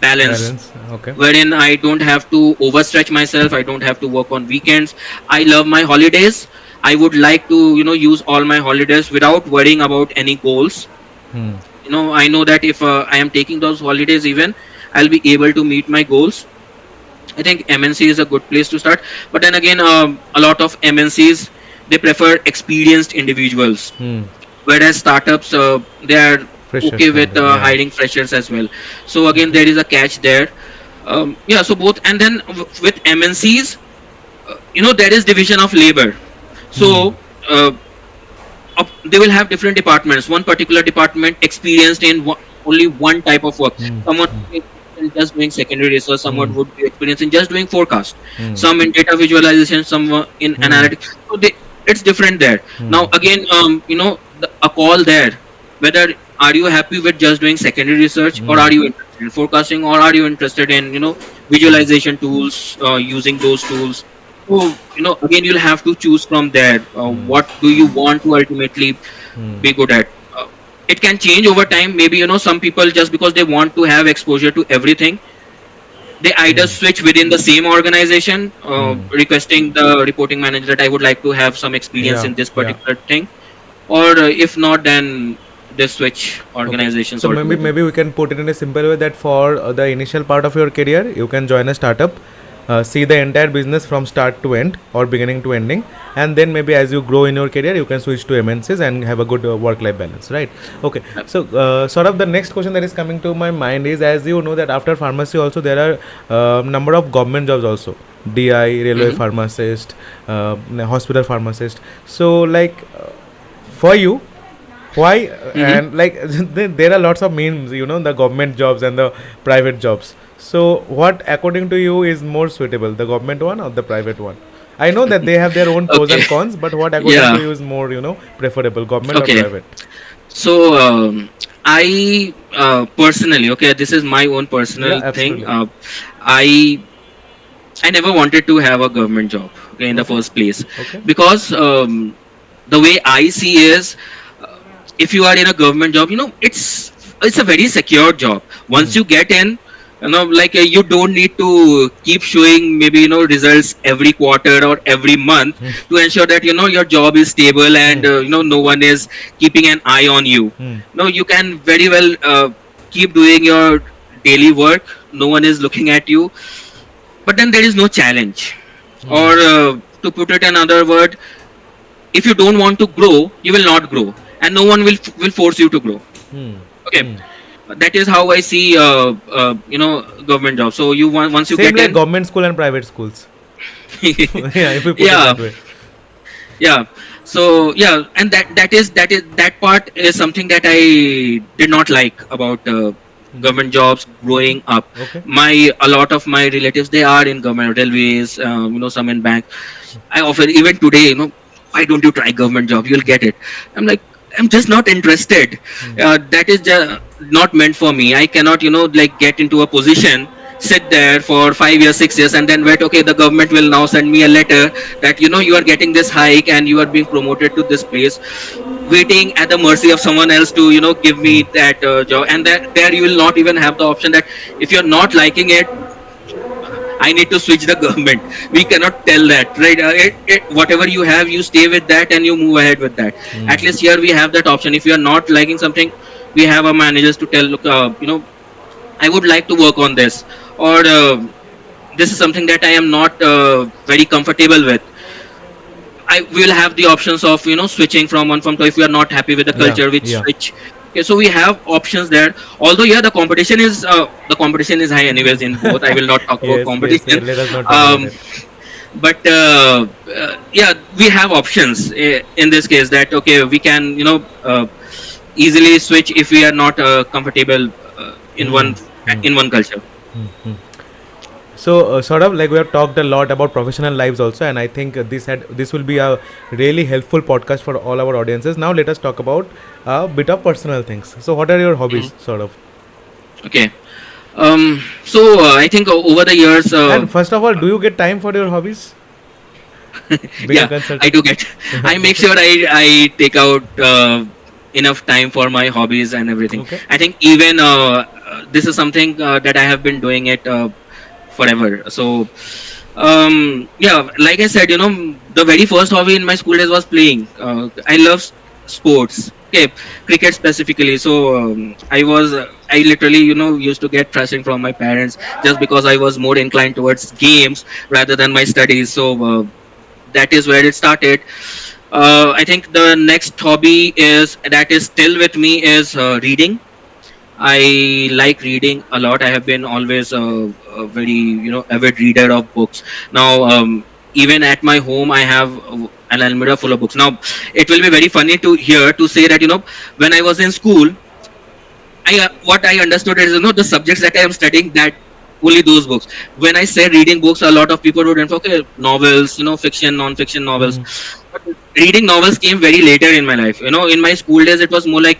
balance, Balance. Okay. wherein I don't have to overstretch myself, I don't have to work on weekends, I love my holidays, I would like to use all my holidays without worrying about any goals. Hmm. I know that if I am taking those holidays, even I'll be able to meet my goals. I think MNC is a good place to start. But then again, a lot of MNCs, they prefer experienced individuals, Hmm. whereas startups, they are Freshers okay kind with of. Yeah. hiring freshers as well. So again, Okay. there is a catch there. Yeah, so both. And then with MNCs, there is division of labor. Hmm. So they will have different departments. One particular department experienced in only one type of work. Hmm. Someone would be experienced in just doing secondary research, Hmm. someone would be experienced in just doing forecast, Hmm. some in data visualization, some in Hmm. analytics. So it's different there. Hmm. Now again, a call there, whether are you happy with just doing secondary research, or Hmm. are you interested in forecasting, or are you interested in visualization tools, using those tools. So again, you'll have to choose from there. Hmm. What do you want to ultimately Hmm. be good at? It can change over time. Maybe some people, just because they want to have exposure to everything, they either Hmm. switch within the same organization, Hmm. requesting the reporting manager that I would like to have some experience Yeah. in this Yeah. particular thing, or if not, then they switch Okay. organizations So maybe altogether. maybe we can put it in a simple way that for the initial part of your career, you can join a startup, see the entire business from start to end or beginning to ending, and then maybe as you grow in your career, you can switch to MNCs and have a good work-life balance, right? Okay. So sort of the next question that is coming to my mind is, as you know that after pharmacy also there are number of government jobs also. DI, railway Hmm. pharmacist, hospital pharmacist. So like for you, why Hmm. and like there are lots of memes, the government jobs and the private jobs. So what according to you is more suitable, the government one or the private one? I know that they have their own pros Okay. and cons, but what according to Yeah. you is more preferable, government or Okay. private? So I personally, okay, this is my own Yeah, personal thing. absolutely. I I never wanted to have a government job, okay, in the Okay. first place, Okay. because the way I see is, if you are in a government job, it's a very secure job. Hmm. Once you get in, like you don't need to keep showing maybe results every quarter or every month Hmm. to ensure that your job is stable, and Hmm. no one is keeping an eye on you. Hmm. No, you can very well keep doing your daily work. No one is looking at you, but then there is no challenge. Hmm. Or to put it another word, if you don't want to grow, you will not grow, and no one will force you to grow. Hmm. Okay, Hmm. that is how I see government job. So once you Same get like in. government school and private schools. Yeah, if we put it Yeah, that way. yeah. So yeah, and that part is something that I did not like about government jobs growing up. Okay. My A lot of my relatives, they are in government, railways, some in bank. I often, even today, why don't you try government job? You'll get it. I'm like, I'm just not interested. That is just not meant for me. I cannot, like get into a position, sit there for 5 years, 6 years, and then wait. Okay, the government will now send me a letter that you are getting this hike and you are being promoted to this place. Waiting at the mercy of someone else to give me that job, and that there you will not even have the option that if you're not liking it, I need to switch the government. We cannot tell that, right? Whatever you have, you stay with that and you move ahead with that. At least here we have that option. If you are not liking something, we have our managers to tell, look, I would like to work on this, or this is something that I am not very comfortable with. I will have the options of switching from one firm to, if we are not happy with the Yeah. culture, which Yeah. switch. Okay, so we have options there. Although yeah, the competition is high anyways in both. I will not talk about Yes. Yes. competition. Let us not talk about Um, it. but yeah, we have options in this case, that okay, we can easily switch if we are not comfortable in Hmm. one Hmm. in one culture. Hmm. Hmm. So, sort of like we have talked a lot about professional lives also, and I think this will be a really helpful podcast for all our audiences. Now, let us talk about a bit of personal things. So, what are your Mhm. hobbies, sort of? Okay. So I think over the years, And first of all, do you get time for your hobbies? Being a yeah, I consultant. do get. I make sure I take out enough time for my hobbies and everything. Okay. I think even this is something that I have been doing it forever. So yeah, like I said, the very first hobby in my school days was playing. I love sports. Okay, cricket specifically. So I literally used to get thrashing from my parents just because I was more inclined towards games rather than my studies. So that is where it started. I think the next hobby is that is still with me is reading. I like reading a lot. I have been always a very avid reader of books. Now, even at my home, I have an almirah full of books. Now, it will be very funny to hear to say that when I was in school, I what I understood is the subjects that I am studying, that only those books. When I say reading books, a lot of people would infer, okay, novels, fiction, non-fiction novels. Hmm. But reading novels came very later in my life. In my school days, it was more like,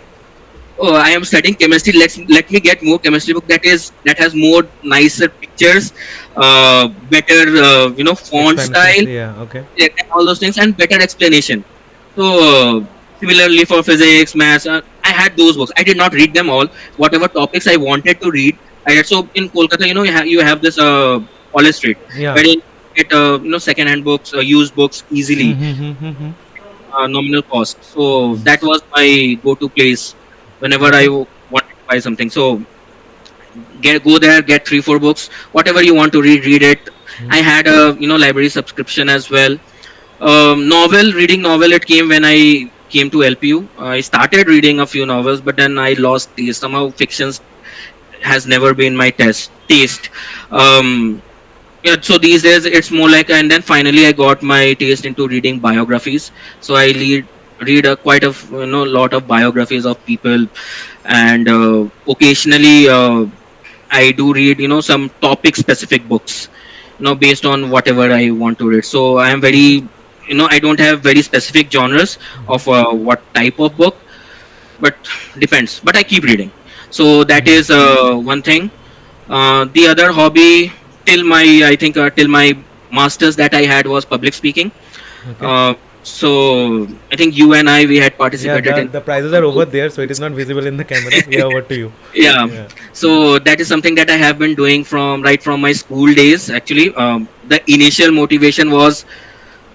oh, I am studying chemistry. Let me get more chemistry book that has more nicer pictures, better font Explanations. style, Yeah. Okay. yeah, and all those things, and better explanation. So similarly for physics, maths, I had those books. I did not read them all. Whatever topics I wanted to read, I read. So in Kolkata, you have this college street Yeah. where you get second-hand books, used books Hmm. easily, Hmm. Hmm. Hmm. nominal cost. So that was my go-to place whenever I Okay. wanted to buy something. So go there, get 3 4 books, whatever you want to read, read it. I had a library subscription as well. Reading novel, it came when I came to LPU. I started reading a few novels, but then I lost taste. Somehow fictions has never been my taste. Um, yeah, so these days it's more like, and then finally I got my taste into reading biographies. So I read a quite a lot of biographies of people, and occasionally I do read some topic specific books, based on whatever I want to read. So I am Okay. very, I don't have very specific genres of what type of book, but depends. But I keep reading. So that is one thing. The other hobby, till my masters, that I had was public speaking. Okay. Uh, So I think you and I, we had Yeah, participated in the prizes are over there, so it is not visible in the camera. Yeah, over to you. yeah. Yeah. So that is something that I have been doing from right from my school days. Actually, the initial motivation was,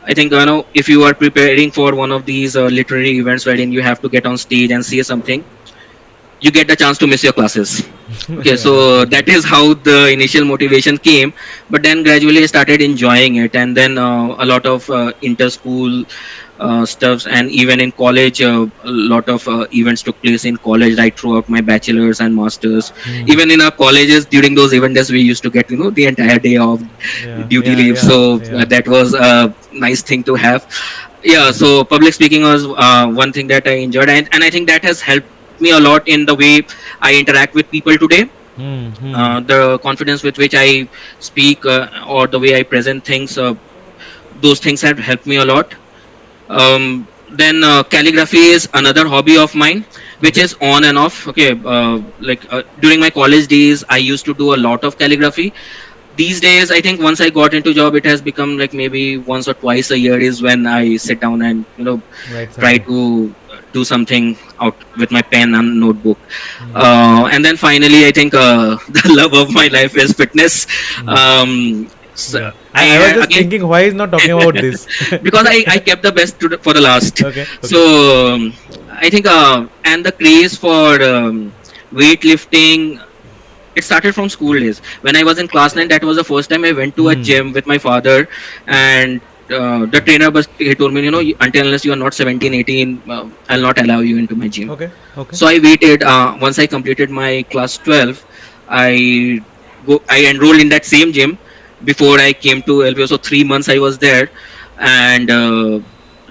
I think, if you are preparing for one of these literary events wherein you have to get on stage and say something, you get the chance to miss your classes. Okay, Yeah, so absolutely. that is how the initial motivation came. But then gradually I started enjoying it, and then a lot of inter-school stuffs, and even in college, a lot of events took place in college right throughout my bachelor's and master's. Hmm. Even in our colleges, during those event days, we used to get the entire day of Yeah, duty yeah, leave. yeah, So yeah. that was a nice thing to have. Yeah, Yeah. so public speaking was one thing that I enjoyed, and I think that has helped me a lot in the way I interact with people today. Hmm. Hmm. The confidence with which I speak, or the way I present things, those things have helped me a lot. Then calligraphy is another hobby of mine, which Okay. is on and off. Okay, like during my college days, I used to do a lot of calligraphy. These days, I think once I got into job, it has become like maybe once or twice a year is when I sit down and Write try something. to do something out with my pen and notebook. Hmm. And then finally, I think the love of my life is fitness. Hmm. So Yeah. I was I just again thinking, why is not talking about this? because I kept the best for the last. Okay. So Okay. I think and the craze for weightlifting, it started from school days. When I was in class 9, that was the first time I went to a Hmm. gym with my father, and the trainer was he told me, until unless you are not 17, 18, I'll not allow you into my gym. Okay. Okay. So I waited. Once I completed my class 12, I I enrolled in that same gym before I came to LPO. So 3 months I was there, and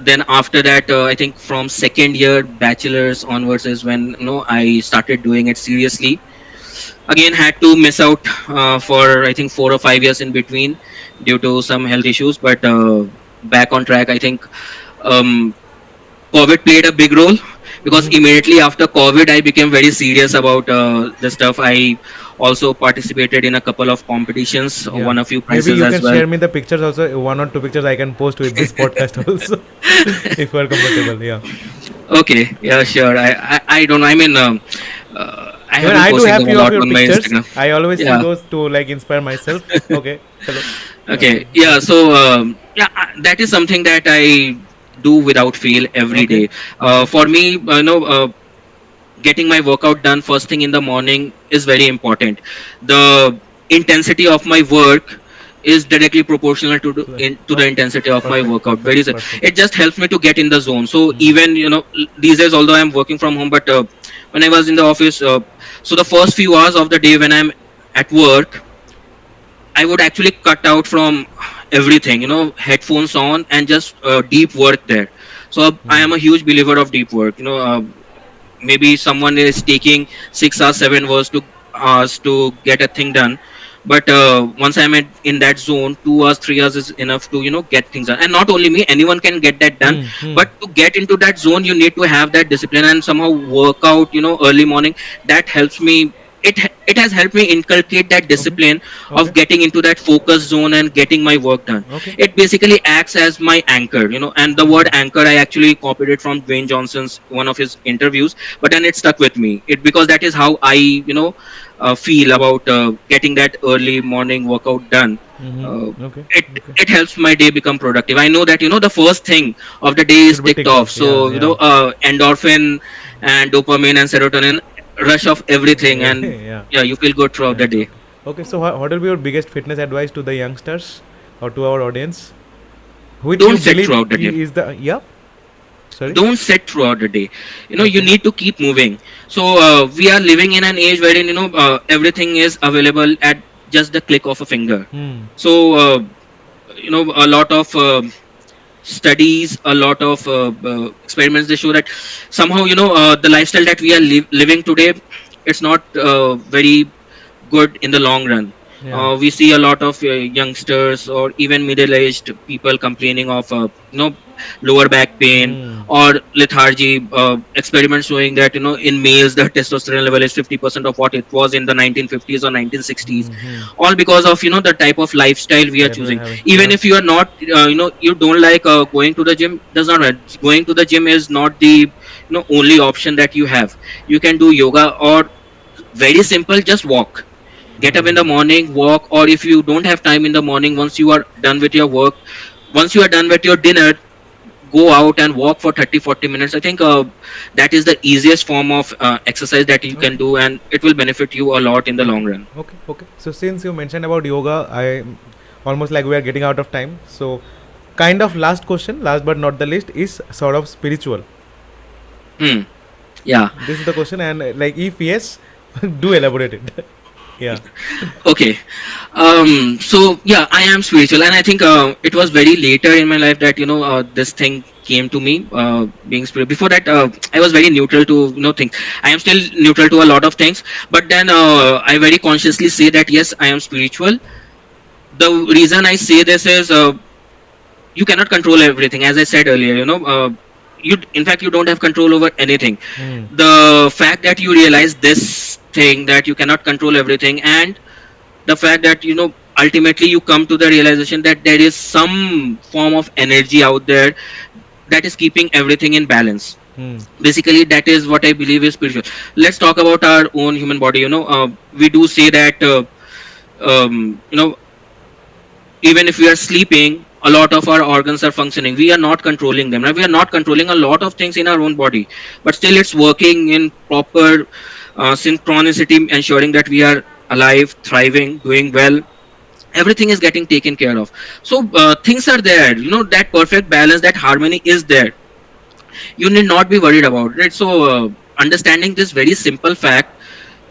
then after that, I think from second year bachelor's onwards is when I started doing it seriously. Again, had to miss out for I think 4 or 5 years in between due to some health issues, but back on track. I think um, COVID played a big role, because Hmm. immediately after COVID, I became very serious about the stuff. I also participated in a couple of competitions, Yeah. won a few Maybe prizes you as can well. share me the pictures also. One or two pictures I can post with this podcast also, if you are comfortable. Yeah. Okay, yeah, sure. I don't know. I mean, I have Even been I do posting have them a few of lot your on my pictures. Instagram. I always see Yeah. those to like inspire myself. Okay. Hello. Okay. Yeah. So yeah, that is something that I do without fail every Okay. day. Okay. For me, getting my workout done first thing in the morning is very important. The intensity of my work is directly proportional to the Okay. intensity of my Perfect. workout. Perfect. Perfect. It just helps me to get in the zone. So Hmm. even these days, although I'm working from home, but when I was in the office, so the first few hours of the day when I'm at work, I would actually cut out from everything, headphones on, and just deep work there. So I Hmm. am a huge believer of deep work. Maybe someone is taking 6 hours, 7 hours to get a thing done, but once I'm in that zone, 2 hours, 3 hours is enough to get things done. And not only me, anyone can get that done, Hmm. Hmm. but to get into that zone, you need to have that discipline and somehow work out early morning. That helps me. It has helped me inculcate that Okay. discipline of Okay. getting into that focus zone and getting my work done. Okay. It basically acts as my anchor, and the word anchor I actually copied it from Dwayne Johnson's one of his interviews, but then it stuck with me. It because that is how I feel about getting that early morning workout done. uh, Mm-hmm. Okay. it Okay. it helps my day become productive. I know that the first thing of the day is Should be ticked ticked off. off. Yeah. So Yeah. endorphin and dopamine and serotonin rush off everything, and Yeah. yeah, you feel good throughout Yeah. the day. Okay. Okay. So, what will be your biggest fitness advice to the youngsters or to our audience, which you Don't sit believe throughout the day. is the yeah? Sorry. Don't sit throughout the day. You Okay. need to keep moving. So we are living in an age wherein everything is available at just the click of a finger. Hmm. So a lot of studies, a lot of experiments, they show that somehow the lifestyle that we are living today, it's not very good in the long run. Yeah. We see a lot of youngsters or even middle-aged people complaining of lower back pain Hmm. or lethargy. Experiments showing that in males the testosterone level is 50% of what it was in the 1950s or 1960s, Hmm. Hmm. all because of the type of lifestyle we are That we're choosing. having. Even Yeah. if you are not you don't like going to the gym, does not matter. Going to the gym is not the only option that you have. You can do yoga, or very simple, just walk. Get up in the Hmm. morning, walk. Or if you don't have time in the morning, once you are done with your work, once you are done with your dinner, go out and walk for 30-40 minutes. I think that is the easiest form of exercise that you can Okay. do, and it will benefit you a lot in the Okay. long run. Okay. Okay. So since you mentioned about yoga, I almost like we are getting out of time. So kind of last question, last but not the least, is sort of spiritual. Hmm. Yeah. This is the question, and like if yes, do elaborate it. Yeah. Okay. So yeah, I am spiritual, and I think it was very later in my life that this thing came to me, being spiritual. Before that, I was very neutral to things. I am still neutral to a lot of things, but then I very consciously say that yes, I am spiritual. The reason I say this is you cannot control everything, as I said earlier. You, in fact, you don't have control over anything. Hmm. The fact that you realize this thing, that you cannot control everything, and the fact that ultimately you come to the realization that there is some form of energy out there that is keeping everything in balance. Hmm. Basically, that is what I believe is spiritual. Let's talk about our own human body. We do say that um, you know even if we are sleeping, a lot of our organs are functioning. We are not controlling them, right? We are not controlling a lot of things in our own body, but still it's working in proper synchronicity, ensuring that we are alive, thriving, doing well. Everything is getting taken care of. So things are there, that perfect balance, that harmony is there. You need not be worried about it. So understanding this very simple fact,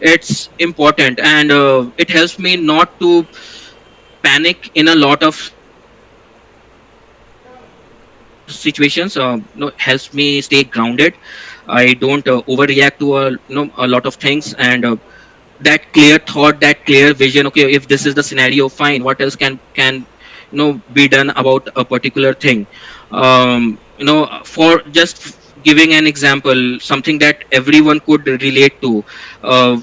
it's important, and it helps me not to panic in a lot of situations. Helps me stay grounded. I don't overreact to a lot of things, and that clear thought, that clear vision. Okay, if this is the scenario, fine, what else can be done about a particular thing. For just giving an example, something that everyone could relate to.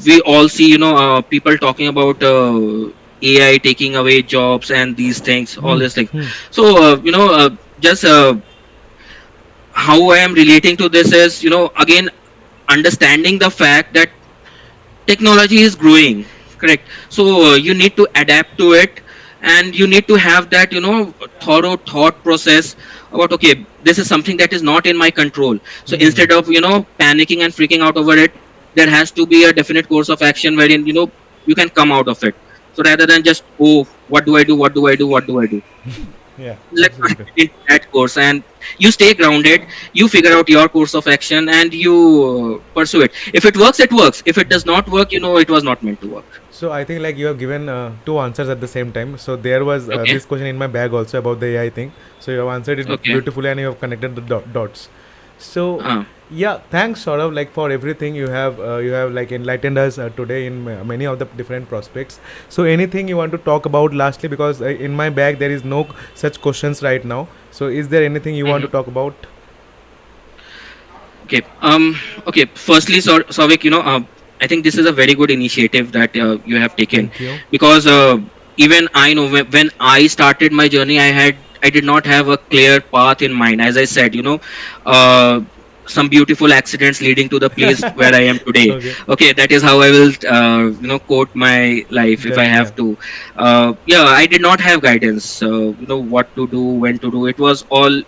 We all see people talking about AI taking away jobs and these things, all Hmm. these things. Hmm. So just how I am relating to this is, again, understanding the fact that technology is growing, correct? So you need to adapt to it, and you need to have that thorough thought process about, okay, this is something that is not in my control. So Hmm. instead of panicking and freaking out over it, there has to be a definite course of action wherein you can come out of it. So rather than just, oh, what do I do, what do I do, what do I do, Yeah. let's not Absolutely. get into that course. And you stay grounded, you figure out your course of action, and you pursue it. If it works, it works. If it does not work, it was not meant to work. So I think like you have given two answers at the same time. So there was Okay. this question in my bag also about the AI thing. So you have answered it Okay. beautifully and you have connected the dots. So uh, yeah, thanks Saurav like for everything you have like enlightened us today in many of the different prospects. So anything you want to talk about lastly, because in my bag there is no such questions right now. So is there anything you want to mhm. talk about? Okay. Okay. Firstly, Souvik, I think this is a very good initiative that you have taken, Thank you. because even I know when I started my journey, I did not have a clear path in mind. As I said, uh, some beautiful accidents leading to the place where I am today. Okay. Okay, that is how I will quote my life if I Journey, yeah. have to. Yeah, I did not have guidance. What to do, when to do. It was all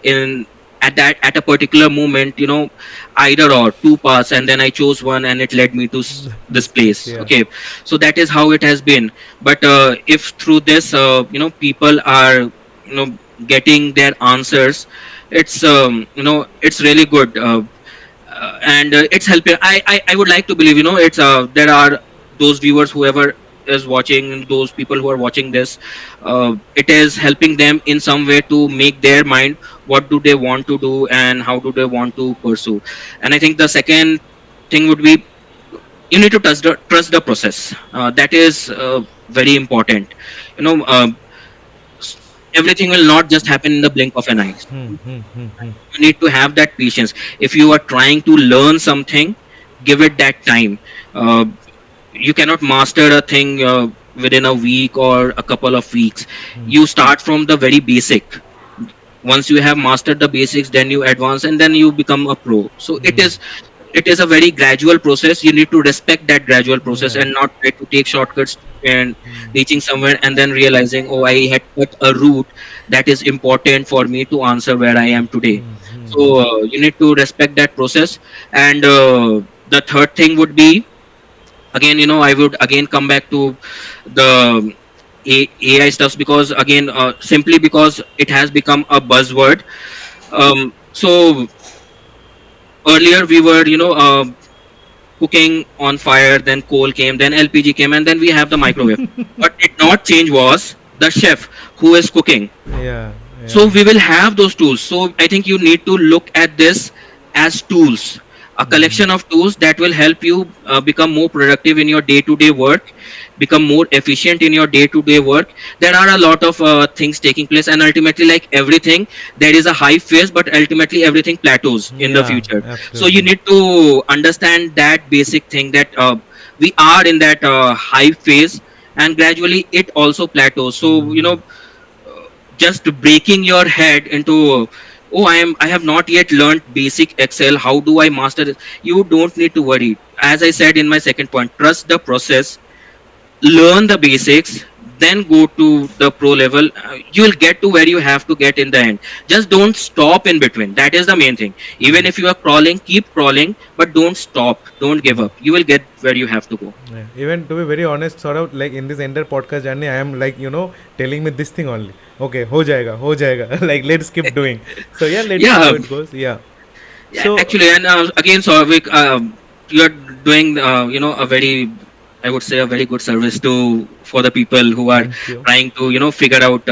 in at a particular moment, either or two paths, and then I chose one, and it led me to this This place, place. yeah. Okay, so that is how it has been. But if through this people are getting their answers, it's really good. And it's helping. I would like to believe, it's there are those viewers, whoever is watching, those people who are watching this, it is helping them in some way to make their mind what do they want to do and how do they want to pursue. And I think the second thing would be, you need to trust the process. That is very important. You know, s- everything will not just happen in the blink of an eye. You need to have that patience. If you are trying to learn something, give it that time. Uh, you cannot master a thing within a week or a couple of weeks. You start from the very basic. Once you have mastered the basics, then you advance and then you become a pro. So it is a very gradual process. You need to respect that gradual process Yeah. and not try to take shortcuts and reaching somewhere and then realizing, oh, I had cut a route that is important for me to answer where I am today. So you need to respect that process. And the third thing would be, again, I would again come back to the AI stuffs, because again, simply because it has become a buzzword. So earlier we were, cooking on fire, then coal came, then LPG came, and then we have the microwave. What did not change was the chef who is cooking. Yeah. So Yeah. we will have those tools. So I think you need to look at this as tools, a collection of tools that will help you become more productive in your day to day work, become more efficient in your day to day work. There are a lot of things taking place, and ultimately, like everything, there is a high phase, but ultimately everything plateaus in the Yeah. future. So you Absolutely. need to understand that basic thing, that we are in that high phase, and gradually it also plateaus. So just breaking your head into, oh, I have not yet learned basic Excel, how do I master this? You don't need to worry. As I said in my second point, trust the process, learn the basics, then go to the pro level. You'll get to where you have to get in the end. Just don't stop in between. That is the main thing. Even if you are crawling, keep crawling, but don't stop, don't give up. You will get where you have to go. Yeah. Even to be very honest, sort of like in this entire podcast journey, I am like telling me this thing only. Okay, ho jayega. Like let's keep doing. So yeah, let's see how Yeah. it goes. Yeah. Yeah, So actually, and again, Souvik, you're doing, a very, I would say, a very good service to for the people who are thank you. trying to, figure out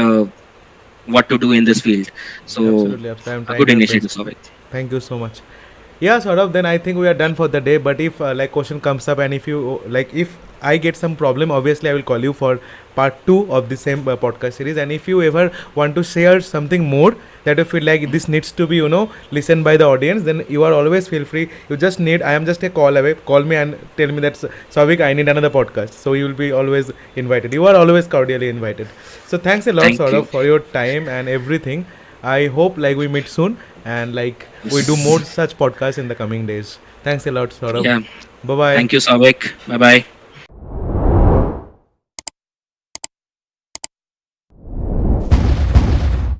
what to do in this field. So, Absolutely, absolutely. I'm a trying good my initiative, best. Souvik. Thank you so much. Yeah, sort of. Then I think we are done for the day. But if like question comes up, and if you like, if I get some problem, obviously I will call you for part 2 of the same podcast series. And if you ever want to share something more that you feel like this needs to be listened by the audience, then you are always feel free. You just need, I am just a call away. Call me and tell me that Savik, I need another podcast. So you will be always invited. You are always cordially invited. So thanks a lot, Thank sort you. of, for your time and everything. I hope like we meet soon and like we do more Yes. such podcasts in the coming days. Thanks a lot, Saurabh. Yeah. Bye bye. Thank you, Souvik. Bye bye.